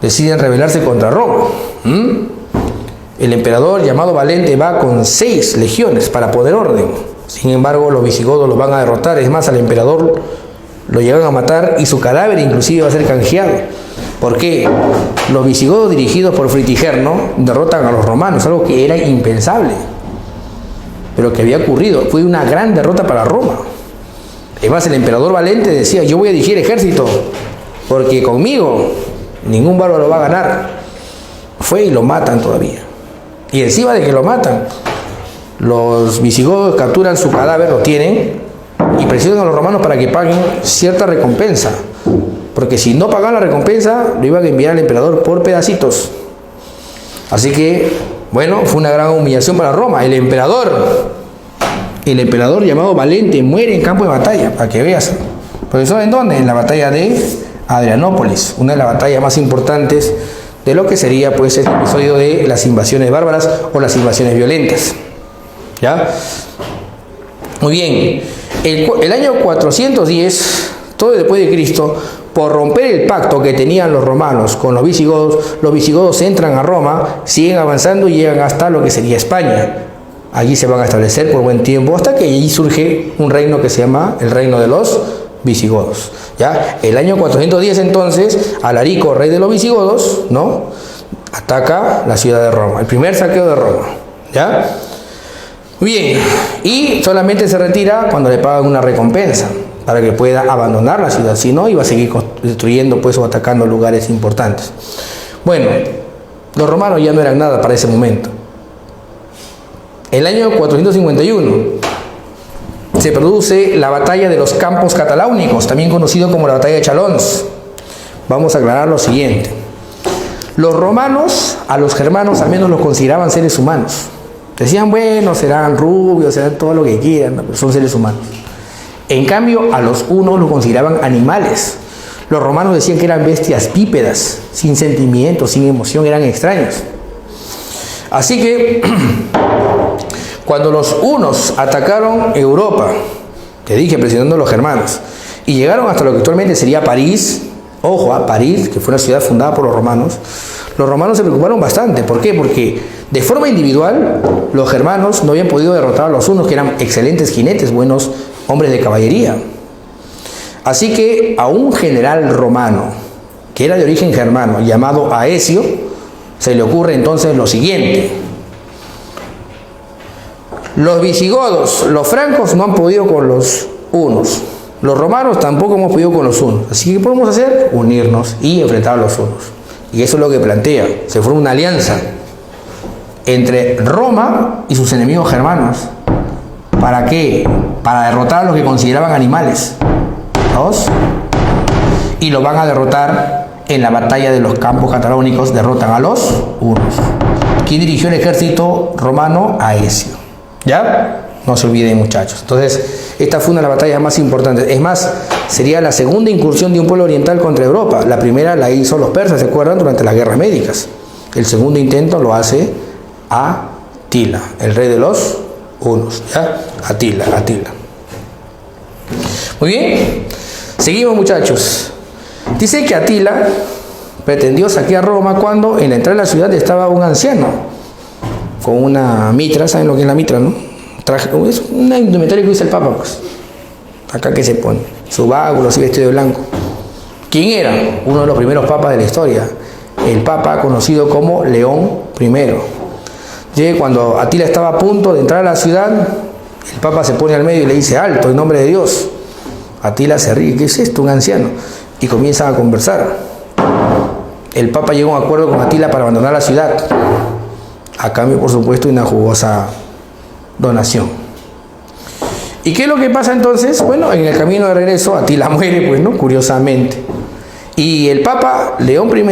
deciden rebelarse contra Roma. El emperador llamado Valente va con 6 legiones para poner orden. Sin embargo, los visigodos los van a derrotar. Es más, al emperador lo llegan a matar y su cadáver inclusive va a ser canjeado. ¿Por qué? Los visigodos dirigidos por Fritigerno derrotan a los romanos, algo que era impensable, pero que había ocurrido. Fue una gran derrota para Roma. Es más, el emperador Valente decía: yo voy a dirigir ejército, porque conmigo ningún bárbaro lo va a ganar. Fue y lo matan todavía. Y encima de que lo matan, los visigodos capturan su cadáver, lo tienen, y presionan a los romanos para que paguen cierta recompensa. Porque si no pagaban la recompensa, lo iban a enviar al emperador por pedacitos. Así que, bueno, fue una gran humillación para Roma. El emperador llamado Valente muere en campo de batalla, para que veas. ¿Pero saben dónde? En la batalla de Adrianópolis, una de las batallas más importantes de lo que sería pues el episodio de las invasiones bárbaras o las invasiones violentas. ¿Ya? Muy bien. El año 410, todo después de Cristo, por romper el pacto que tenían los romanos con los visigodos entran a Roma, siguen avanzando y llegan hasta lo que sería España. Allí se van a establecer por buen tiempo, hasta que allí surge un reino que se llama el reino de los visigodos. ¿Ya? El año 410 entonces, Alarico, rey de los visigodos, ¿no?, ataca la ciudad de Roma, el primer saqueo de Roma. ¿Ya? Bien, y solamente se retira cuando le pagan una recompensa para que pueda abandonar la ciudad, si no iba a seguir destruyendo pues o atacando lugares importantes. Bueno, los romanos ya no eran nada para ese momento. El año 451 se produce la batalla de los Campos Cataláunicos, también conocido como la batalla de Chalons. Vamos a aclarar lo siguiente: los romanos a los germanos al menos los consideraban seres humanos. Decían, bueno, serán rubios, serán todo lo que quieran, pero son seres humanos. En cambio, a los hunos los consideraban animales. Los romanos decían que eran bestias bípedas, sin sentimientos, sin emoción, eran extraños. Así que, cuando los hunos atacaron Europa, te dije, presionando a los germanos, y llegaron hasta lo que actualmente sería París, ojo, a París, que fue una ciudad fundada por los romanos se preocuparon bastante. ¿Por qué? Porque de forma individual, los germanos no habían podido derrotar a los hunos, que eran excelentes jinetes, buenos hombres de caballería. Así que a un general romano, que era de origen germano, llamado Aecio, se le ocurre entonces lo siguiente: los visigodos, los francos no han podido con los hunos, los romanos tampoco hemos podido con los hunos, así que ¿qué podemos hacer? Unirnos y enfrentar a los hunos. Y eso es lo que plantea. Se forma una alianza entre Roma y sus enemigos germanos. ¿Para qué? Para derrotar a los que consideraban animales. ¿Dos? Y lo van a derrotar en la batalla de los Campos Cataláunicos. Derrotan a los hunos. ¿Quién dirigió el ejército romano? Aecio. ¿Ya? No se olviden, muchachos. Entonces, esta fue una de las batallas más importantes. Es más, sería la segunda incursión de un pueblo oriental contra Europa. La primera la hizo los persas, ¿se acuerdan? Durante las guerras médicas. El segundo intento lo hace Atila, el rey de los hunos. ¿Ya? Atila. Muy bien. Seguimos, muchachos. Dice que Atila pretendió saquear Roma cuando en la entrada de la ciudad estaba un anciano con una mitra. ¿Saben lo que es la mitra, no? Es una indumentaria que usa el Papa, pues. Acá que se pone su báculo, así vestido de blanco. ¿Quién era? Uno de los primeros papas de la historia, el Papa conocido como León I. Cuando Atila estaba a punto de entrar a la ciudad, el Papa se pone al medio y le dice: alto, en nombre de Dios. Atila se ríe: ¿qué es esto? Un anciano. Y comienzan a conversar. El Papa llega a un acuerdo con Atila para abandonar la ciudad, a cambio, por supuesto, de una jugosa donación. ¿Y qué es lo que pasa entonces? Bueno, en el camino de regreso Atila muere, pues, ¿no? Curiosamente. Y el Papa León I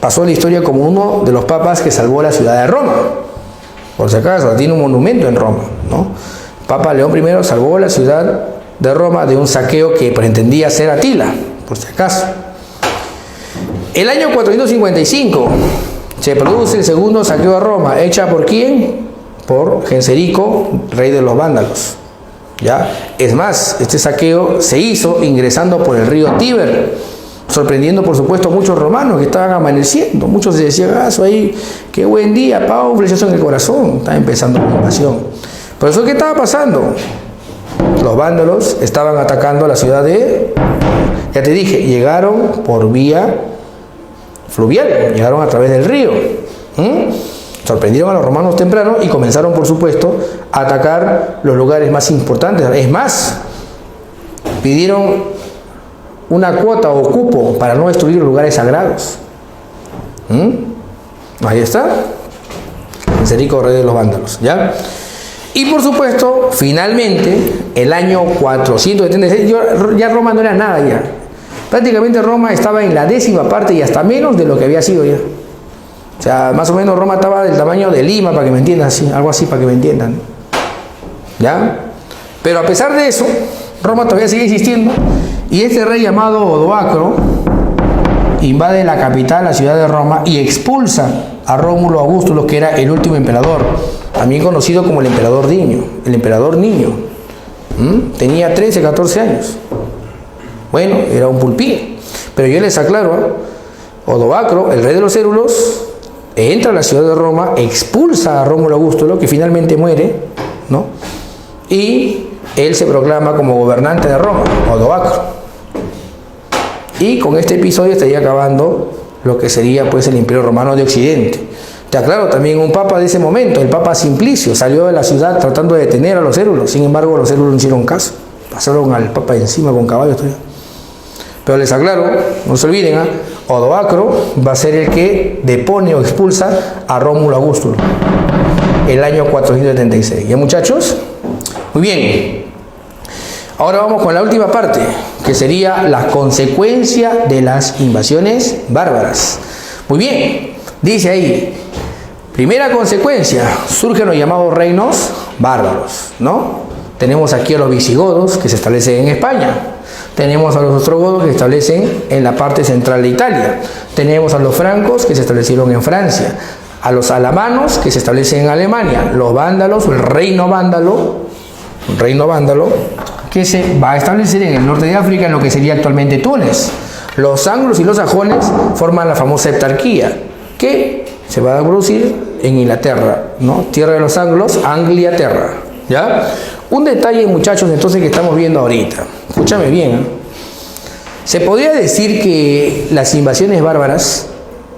pasó la historia como uno de los papas que salvó la ciudad de Roma. Por si acaso, tiene un monumento en Roma, ¿no? Papa León I salvó la ciudad de Roma de un saqueo que pretendía ser Atila, por si acaso. El año 455 se produce el segundo saqueo a Roma. ¿Hecha por quién? por Genserico, rey de los vándalos. ¿Ya? Es más, este saqueo se hizo ingresando por el río Tíber, sorprendiendo por supuesto a muchos romanos que estaban amaneciendo. Muchos se decían, eso ahí, qué buen día, un flechazo en el corazón. Estaba empezando la invasión. Por eso, ¿qué estaba pasando? Los vándalos estaban atacando a la ciudad de... Ya te dije, llegaron por vía fluvial, llegaron a través del río. Sorprendieron a los romanos temprano y comenzaron, por supuesto, a atacar los lugares más importantes. Es más, pidieron una cuota o cupo para no destruir los lugares sagrados. Ahí está. Genserico, rey de los vándalos. ¿Ya? Y por supuesto, finalmente, el año 476, ya Roma no era nada ya. Prácticamente Roma estaba en la 10ª parte y hasta menos de lo que había sido ya. O sea, más o menos Roma estaba del tamaño de Lima, para que me entiendan, así, algo así para que me entiendan. ¿Ya? Pero a pesar de eso, Roma todavía sigue existiendo y este rey llamado Odoacro invade la capital, la ciudad de Roma, y expulsa a Rómulo Augustulo, que era el último emperador, también conocido como el emperador niño. El emperador niño. Tenía 13, 14 años. Bueno, era un pulpín. Pero yo les aclaro, Odoacro, el rey de los Hérulos, entra a la ciudad de Roma, expulsa a Rómulo Augustulo, que finalmente muere, ¿no? Y él se proclama como gobernante de Roma, Odoacro. Y con este episodio estaría acabando lo que sería pues el Imperio Romano de Occidente. Te aclaro también un papa de ese momento, el Papa Simplicio, salió de la ciudad tratando de detener a los hérulos. Sin embargo, los hérulos no hicieron caso. Pasaron al papa encima con caballos todavía. Pero les aclaro, no se olviden, Odoacro va a ser el que depone o expulsa a Rómulo Augustulo el año 476. ¿Ya, muchachos? Muy bien. Ahora vamos con la última parte, que sería la consecuencia de las invasiones bárbaras. Muy bien, dice ahí, primera consecuencia, surgen los llamados reinos bárbaros, ¿no? Tenemos aquí a los visigodos, que se establecen en España. Tenemos a los ostrogodos, que se establecen en la parte central de Italia. Tenemos a los francos, que se establecieron en Francia. A los alamanos, que se establecen en Alemania. Los vándalos, el reino vándalo, que se va a establecer en el norte de África, en lo que sería actualmente Túnez. Los anglos y los sajones forman la famosa heptarquía, que se va a producir en Inglaterra, ¿no? Tierra de los anglos, Anglia-Terra, ¿ya? Un detalle, muchachos, entonces, que estamos viendo ahorita. Escúchame bien, ¿eh? ¿Se podría decir que las invasiones bárbaras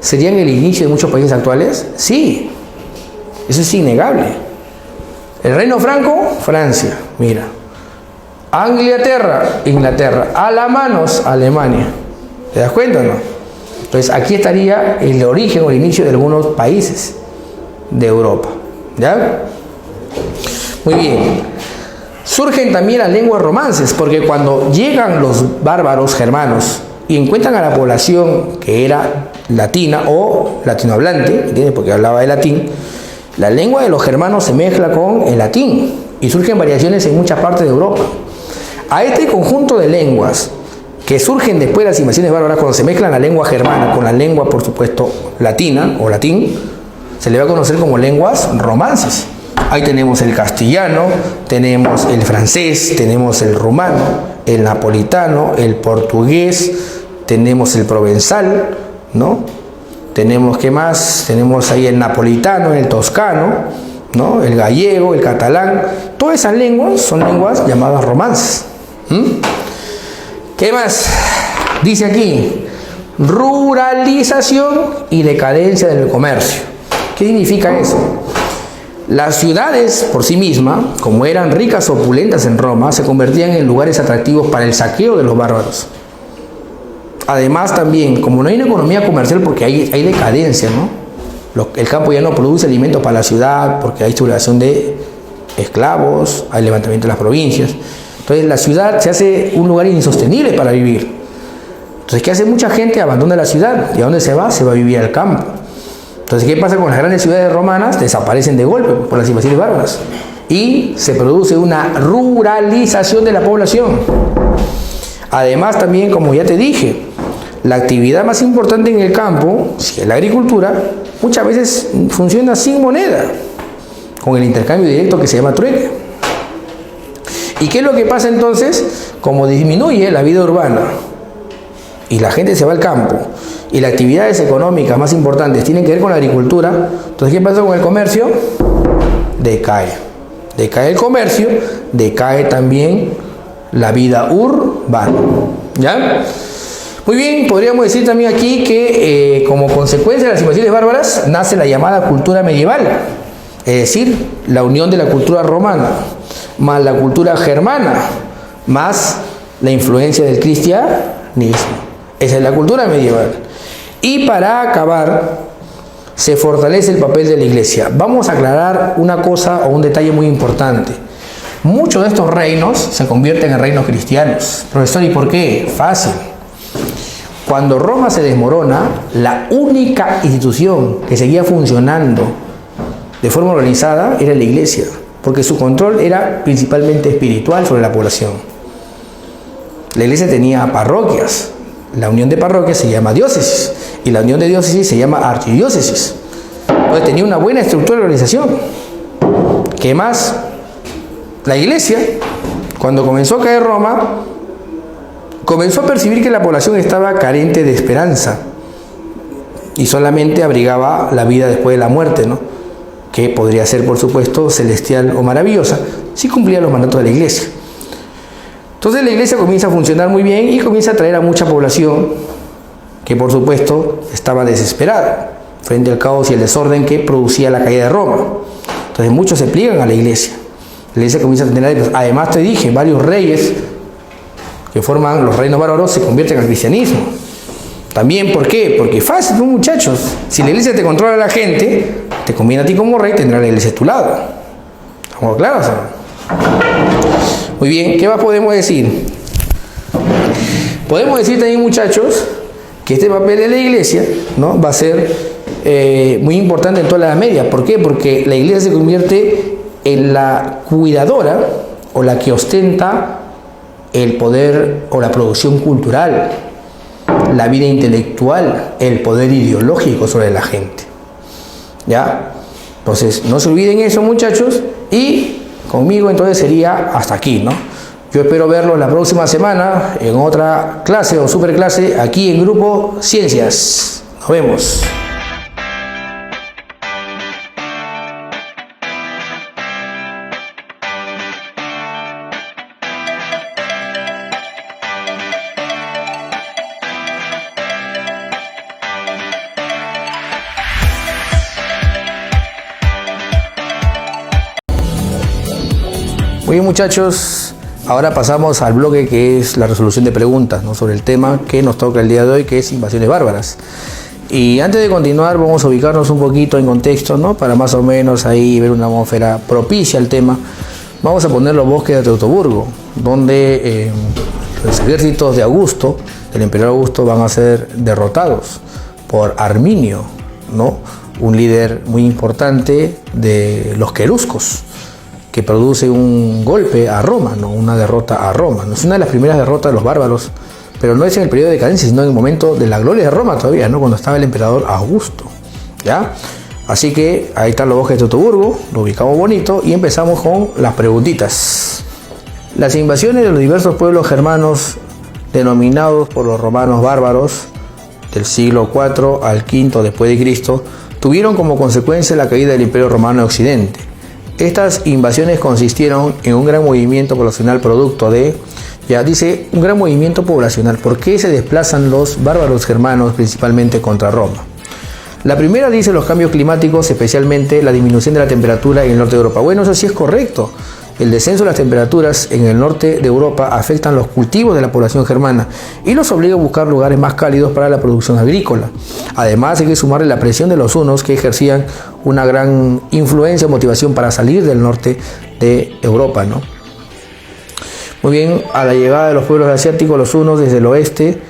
serían el inicio de muchos países actuales? Sí, eso es innegable. El reino franco, Francia, mira. Anglia-Terra, Inglaterra. Alamanos, Alemania. ¿Te das cuenta o no? Entonces aquí estaría el origen o el inicio de algunos países de Europa. ¿Ya? Muy bien. Surgen también las lenguas romances, porque cuando llegan los bárbaros germanos y encuentran a la población que era latina o latinohablante, ¿entiendes? Porque hablaba de latín, la lengua de los germanos se mezcla con el latín y surgen variaciones en muchas partes de Europa. A este conjunto de lenguas que surgen después de las invasiones bárbaras, cuando se mezclan la lengua germana con la lengua, por supuesto, latina o latín, se le va a conocer como lenguas romances. Ahí tenemos el castellano, tenemos el francés, tenemos el rumano, el napolitano, el portugués, tenemos el provenzal, ¿no? Tenemos, ¿qué más? Tenemos ahí el napolitano, el toscano, ¿no? El gallego, el catalán. Todas esas lenguas son lenguas llamadas romances. ¿Qué más? Dice aquí, ruralización y decadencia del comercio. ¿Qué significa eso? Las ciudades por sí mismas, como eran ricas o opulentas en Roma, se convertían en lugares atractivos para el saqueo de los bárbaros. Además también, como no hay una economía comercial porque hay decadencia, ¿no? El campo ya no produce alimentos para la ciudad porque hay sublevación de esclavos, hay levantamiento de las provincias. Entonces la ciudad se hace un lugar insostenible para vivir. Entonces, ¿qué hace mucha gente? Abandona la ciudad. ¿Y a dónde se va? Se va a vivir al campo. Entonces, ¿qué pasa con las grandes ciudades romanas? Desaparecen de golpe por las invasiones bárbaras. Y se produce una ruralización de la población. Además, también, como ya te dije, la actividad más importante en el campo, si es la agricultura, muchas veces funciona sin moneda. con el intercambio directo que se llama trueque. ¿Y qué es lo que pasa entonces? Como disminuye la vida urbana y la gente se va al campo y las actividades económicas más importantes tienen que ver con la agricultura, entonces ¿qué pasa con el comercio? Decae. Decae el comercio, decae también la vida urbana. ¿Ya? Muy bien, podríamos decir también aquí que como consecuencia de las invasiones bárbaras nace la llamada cultura medieval, es decir, la unión de la cultura romana más la cultura germana más la influencia del cristianismo. Esa es la cultura medieval. Y para acabar, se fortalece el papel de la iglesia. Vamos a aclarar una cosa o un detalle muy importante. Muchos de estos reinos se convierten en reinos cristianos. Profesor, ¿y por qué? Fácil. Cuando Roma se desmorona, la única institución que seguía funcionando de forma organizada era la iglesia, porque su control era principalmente espiritual sobre la población. La iglesia tenía parroquias. La unión de parroquias se llama diócesis y la unión de diócesis se llama archidiócesis. Entonces tenía una buena estructura de organización. ¿Qué más? La iglesia, cuando comenzó a caer Roma, comenzó a percibir que la población estaba carente de esperanza y solamente abrigaba la vida después de la muerte, ¿no? Que podría ser, por supuesto, celestial o maravillosa, si cumplía los mandatos de la iglesia. Entonces la iglesia comienza a funcionar muy bien y comienza a atraer a mucha población que, por supuesto, estaba desesperada frente al caos y el desorden que producía la caída de Roma. Entonces muchos se pliegan a la iglesia. La iglesia comienza a tener, además te dije, varios reyes que forman los reinos bárbaros se convierten al cristianismo. También, ¿por qué? Porque fácil, ¿no, muchachos? Si la iglesia te controla a la gente, te conviene a ti como rey, tendrá la iglesia a tu lado. ¿Estamos claros? Muy bien, ¿qué más podemos decir? Podemos decir también, muchachos, que este papel de la iglesia, ¿no?, va a ser muy importante en toda la Edad Media. ¿Por qué? Porque la iglesia se convierte en la cuidadora o la que ostenta el poder o la producción cultural, la vida intelectual, el poder ideológico sobre la gente. ¿Ya? Entonces, no se olviden eso, muchachos, y conmigo entonces sería hasta aquí, ¿no? Yo espero verlos la próxima semana en otra clase o superclase aquí en Grupo Ciencias. Nos vemos. Muy bien, muchachos, ahora pasamos al bloque que es la resolución de preguntas, ¿no?, sobre el tema que nos toca el día de hoy, que es invasiones bárbaras. Y antes de continuar vamos a ubicarnos un poquito en contexto, ¿no?, para más o menos ahí ver una atmósfera propicia al tema. Vamos a poner los bosques de Teutoburgo, donde los ejércitos de Augusto, del emperador Augusto, van a ser derrotados por Arminio, ¿no?, un líder muy importante de los queruscos, que produce un golpe a Roma, ¿no?, una derrota a Roma. No es una de las primeras derrotas de los bárbaros, pero no es en el periodo de decadencia, sino en el momento de la gloria de Roma todavía, ¿no?, cuando estaba el emperador Augusto. ¿Ya? Así que ahí están los bosques de Teutoburgo, lo ubicamos bonito y empezamos con las preguntitas. Las invasiones de los diversos pueblos germanos denominados por los romanos bárbaros del siglo IV al V después de Cristo tuvieron como consecuencia la caída del Imperio Romano en Occidente. Estas invasiones consistieron en un gran movimiento poblacional producto de, ya dice, un gran movimiento poblacional. ¿Por qué se desplazan los bárbaros germanos principalmente contra Roma? La primera dice los cambios climáticos, especialmente la disminución de la temperatura en el norte de Europa. Bueno, eso sí es correcto. El descenso de las temperaturas en el norte de Europa afectan los cultivos de la población germana y los obliga a buscar lugares más cálidos para la producción agrícola. Además, hay que sumarle la presión de los hunos, que ejercían una gran influencia o motivación para salir del norte de Europa, ¿no? Muy bien, a la llegada de los pueblos asiáticos, los hunos desde el oeste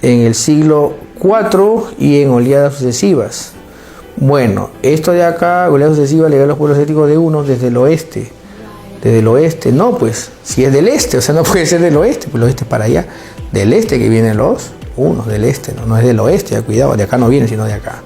en el siglo IV y en oleadas sucesivas. Bueno, esto de acá, oleadas sucesivas, le da a los pueblos asiáticos de hunos desde el oeste. Desde el oeste, no, pues, si es del este, o sea, no puede ser del oeste, pues el oeste es para allá. Del este que vienen los hunos, del este, no es del oeste, ya, cuidado, de acá no vienen, sino de acá.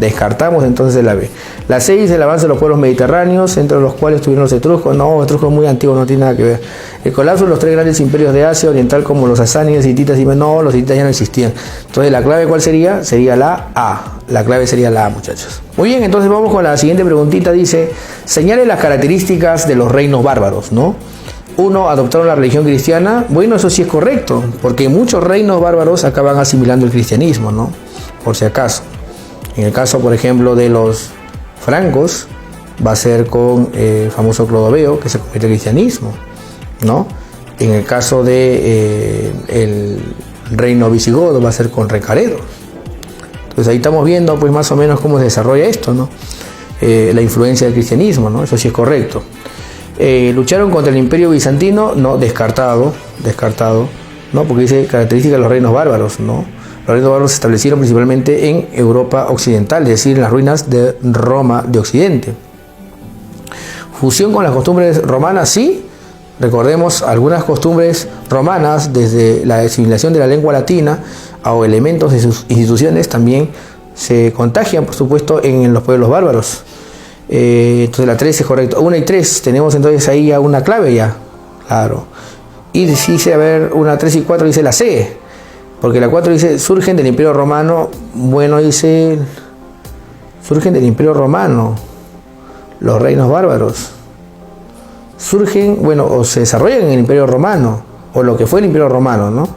Descartamos entonces la B. La C dice el avance de los pueblos mediterráneos, entre los cuales estuvieron los etruscos. No, los etruscos muy antiguos, no tiene nada que ver. El colapso de los tres grandes imperios de Asia Oriental, como los sasánidas, hititas y no, los hititas ya no existían. Entonces la clave, ¿cuál sería? Sería la A. La clave sería la A, muchachos. Muy bien, entonces vamos con la siguiente preguntita. Dice, señale las características de los reinos bárbaros, ¿no? 1. Adoptaron la religión cristiana. Bueno, eso sí es correcto, porque muchos reinos bárbaros acaban asimilando el cristianismo, ¿no? Por si acaso. En el caso, por ejemplo, de los francos, va a ser con el famoso Clodoveo, que se convierte en cristianismo, ¿no? En el caso de el reino visigodo, va a ser con Recaredo. Entonces ahí estamos viendo, pues, más o menos cómo se desarrolla esto, ¿no? La influencia del cristianismo, ¿no? Eso sí es correcto. Lucharon contra el imperio bizantino, no, descartado, ¿no? Porque dice características de los reinos bárbaros, ¿no? Los reinos bárbaros se establecieron principalmente en Europa occidental, es decir, en las ruinas de Roma de Occidente. Fusión con las costumbres romanas, sí. Recordemos algunas costumbres romanas, desde la asimilación de la lengua latina o elementos de sus instituciones, también se contagian, por supuesto, en los pueblos bárbaros. Entonces la 3 es correcto. 1 y 3, tenemos entonces ahí ya una clave ya, claro. Y dice, a ver, una 3 y 4 dice la C, porque la 4 dice, surgen del Imperio Romano. Bueno, dice, surgen del Imperio Romano, los reinos bárbaros. Surgen, bueno, o se desarrollan en el Imperio Romano, o lo que fue el Imperio Romano, ¿no?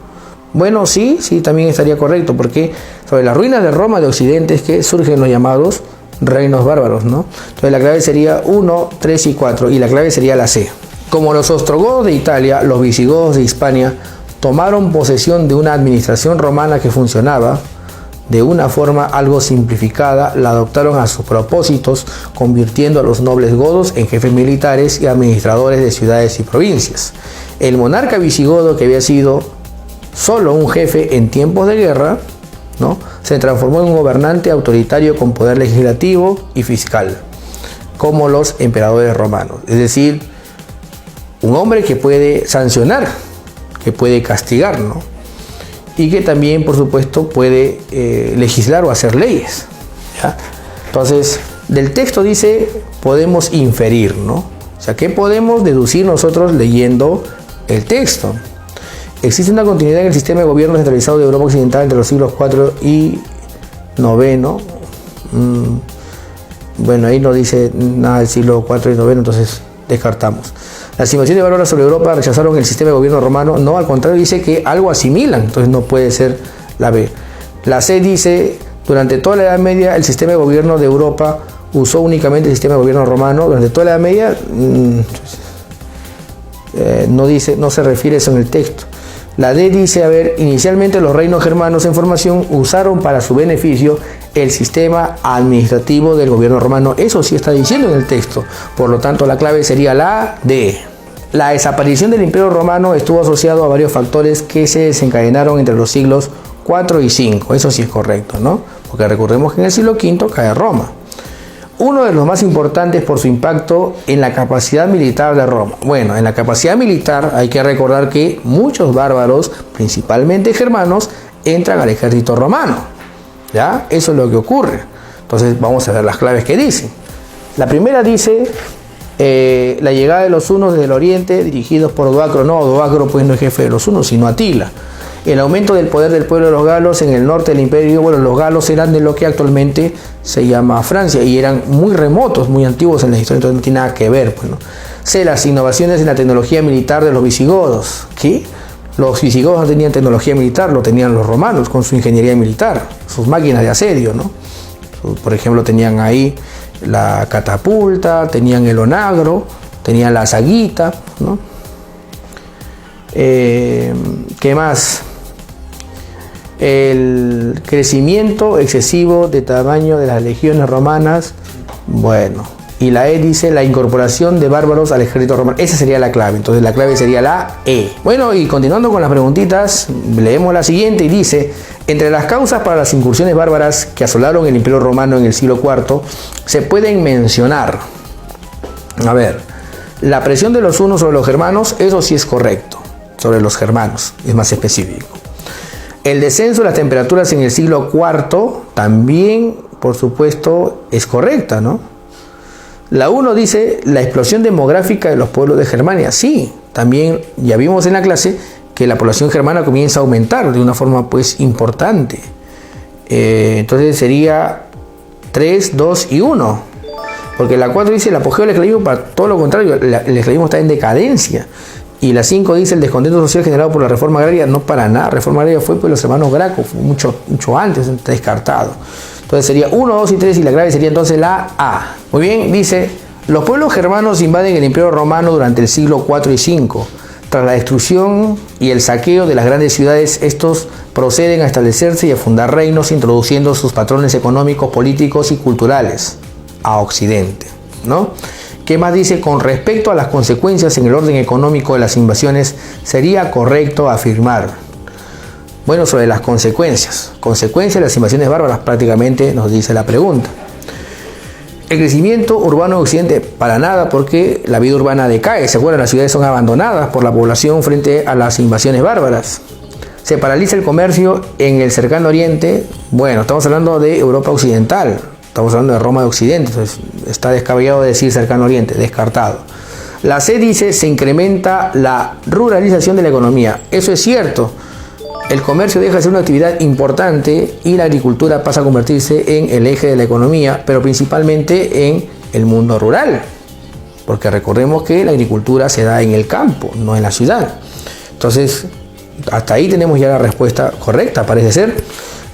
Bueno, sí, también estaría correcto, porque sobre las ruinas de Roma de Occidente es que surgen los llamados reinos bárbaros, ¿no? Entonces la clave sería 1, 3 y 4, y la clave sería la C. Como los ostrogodos de Italia, los visigodos de Hispania tomaron posesión de una administración romana que funcionaba de una forma algo simplificada, la adoptaron a sus propósitos, convirtiendo a los nobles godos en jefes militares y administradores de ciudades y provincias. El monarca visigodo, que había sido solo un jefe en tiempos de guerra, ¿no?, se transformó en un gobernante autoritario con poder legislativo y fiscal, como los emperadores romanos. Es decir, un hombre que puede sancionar, que puede castigar, ¿no?, y que también, por supuesto, puede legislar o hacer leyes, ¿ya? Entonces, del texto dice, podemos inferir, ¿no? O sea, ¿qué podemos deducir nosotros leyendo el texto? Existe una continuidad en el sistema de gobierno centralizado de Europa Occidental entre los siglos IV y IX. Bueno, ahí no dice nada del siglo IV y IX, entonces descartamos. Las invasiones bárbaras sobre Europa rechazaron el sistema de gobierno romano. No, al contrario, dice que algo asimilan, entonces no puede ser la B. La C dice, durante toda la Edad Media el sistema de gobierno de Europa usó únicamente el sistema de gobierno romano. Durante toda la Edad Media no se refiere a eso en el texto. La D dice, a ver, inicialmente los reinos germanos en formación usaron para su beneficio el sistema administrativo del gobierno romano. Eso sí está diciendo en el texto. Por lo tanto, la clave sería la D. La desaparición del Imperio Romano estuvo asociado a varios factores que se desencadenaron entre los siglos IV y V. Eso sí es correcto, ¿no? Porque recordemos que en el siglo V cae Roma. Uno de los más importantes por su impacto en la capacidad militar de Roma. Bueno, en la capacidad militar hay que recordar que muchos bárbaros, principalmente germanos, entran al ejército romano, ¿ya? Eso es lo que ocurre. Entonces vamos a ver las claves que dicen. La primera dice, la llegada de los hunos desde el oriente, dirigidos por Odoacro. No, Odoacro pues no es jefe de los hunos, sino Atila. El aumento del poder del pueblo de los galos en el norte del imperio. Bueno, los galos eran de lo que actualmente se llama Francia y eran muy remotos, muy antiguos en la historia, entonces no tiene nada que ver, pues, ¿no? C, las innovaciones en la tecnología militar de los visigodos. ¿Qué? Los visigodos no tenían tecnología militar, lo tenían los romanos con su ingeniería militar, sus máquinas de asedio, ¿no? Por ejemplo, tenían ahí la catapulta, tenían el onagro, tenían la saguita, ¿no? ¿Qué más? El crecimiento excesivo de tamaño de las legiones romanas. Bueno, y la E dice la incorporación de bárbaros al ejército romano. Esa sería la clave, entonces la clave sería la E. Bueno, y continuando con las preguntitas, leemos la siguiente y dice: entre las causas para las incursiones bárbaras que asolaron el Imperio Romano en el siglo IV, se pueden mencionar, a ver, la presión de los hunos sobre los germanos. Eso sí es correcto, sobre los germanos, es más específico. El descenso de las temperaturas en el siglo IV también por supuesto, es correcta, ¿no? La 1 dice la explosión demográfica de los pueblos de Germania. Sí, también ya vimos en la clase que la población germana comienza a aumentar de una forma pues importante. Entonces sería 3, 2 y 1. Porque la 4 dice el apogeo del esclavismo, para todo lo contrario, el esclavismo está en decadencia. Y la 5 dice el descontento social generado por la reforma agraria. No, para nada, reforma agraria fue por los hermanos Graco, fue mucho antes, descartado. Entonces sería 1, 2 y 3 y la clave sería entonces la A. Muy bien, dice, los pueblos germanos invaden el Imperio Romano durante el siglo IV y V. Tras la destrucción y el saqueo de las grandes ciudades, estos proceden a establecerse y a fundar reinos, introduciendo sus patrones económicos, políticos y culturales a Occidente, ¿no? ¿Qué más dice? Con respecto a las consecuencias en el orden económico de las invasiones, sería correcto afirmar. Bueno, sobre las consecuencias de las invasiones bárbaras prácticamente nos dice la pregunta. El crecimiento urbano en Occidente, para nada, porque la vida urbana decae. ¿Se acuerdan? Las ciudades son abandonadas por la población frente a las invasiones bárbaras. Se paraliza el comercio en el cercano oriente. Bueno, estamos hablando de Europa occidental, estamos hablando de Roma de Occidente, entonces está descabellado decir cercano oriente, descartado. La C dice, se incrementa la ruralización de la economía. Eso es cierto. El comercio deja de ser una actividad importante y la agricultura pasa a convertirse en el eje de la economía, pero principalmente en el mundo rural, porque recordemos que la agricultura se da en el campo, no en la ciudad. Entonces, hasta ahí tenemos ya la respuesta correcta, parece ser.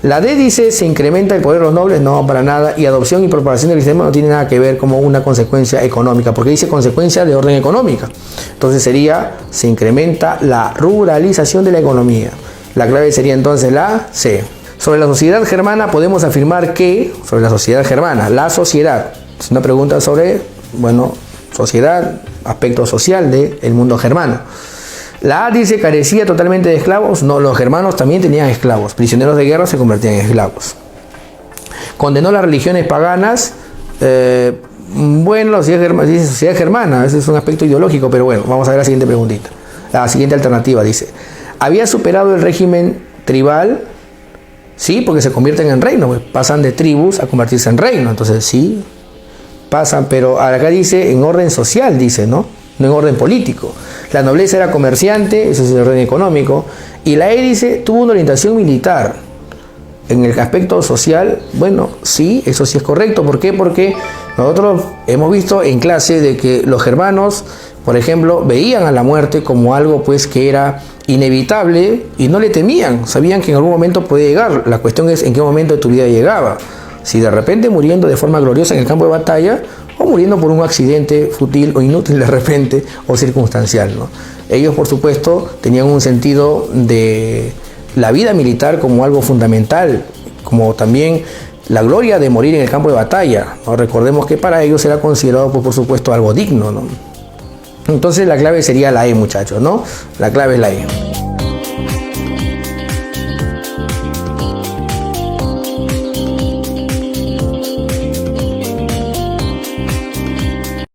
La D dice, se incrementa el poder de los nobles, no, para nada, y adopción y propagación del cristianismo no tiene nada que ver como una consecuencia económica, porque dice consecuencia de orden económica. Entonces sería, se incrementa la ruralización de la economía. La clave sería entonces la C. Sobre la sociedad germana podemos afirmar que, sobre la sociedad germana, la sociedad, es una pregunta sobre, bueno, sociedad, aspecto social del mundo germano. La A dice, carecía totalmente de esclavos. No, los germanos también tenían esclavos. Prisioneros de guerra se convertían en esclavos. Condenó las religiones paganas. Bueno, la sociedad germana, dice sociedad germana, ese es un aspecto ideológico, pero bueno, vamos a ver la siguiente preguntita. La siguiente alternativa dice, ¿había superado el régimen tribal? Sí, porque se convierten en reinos, pues pasan de tribus a convertirse en reinos, entonces sí, pasan, pero acá dice en orden social, dice, ¿no? No en orden político. La nobleza era comerciante, eso es el orden económico, y la E dice, tuvo una orientación militar. En el aspecto social, bueno, sí, eso sí es correcto. ¿Por qué? Porque nosotros hemos visto en clase de que los germanos, por ejemplo, veían a la muerte como algo pues que era inevitable y no le temían, sabían que en algún momento podía llegar. La cuestión es en qué momento de tu vida llegaba. Si de repente muriendo de forma gloriosa en el campo de batalla o muriendo por un accidente fútil o inútil de repente o circunstancial, ¿no? Ellos, por supuesto, tenían un sentido de la vida militar como algo fundamental, como también la gloria de morir en el campo de batalla, ¿no? Recordemos que para ellos era considerado, pues, por supuesto, algo digno, ¿no? Entonces la clave sería la E, muchachos, ¿no? La clave es la E.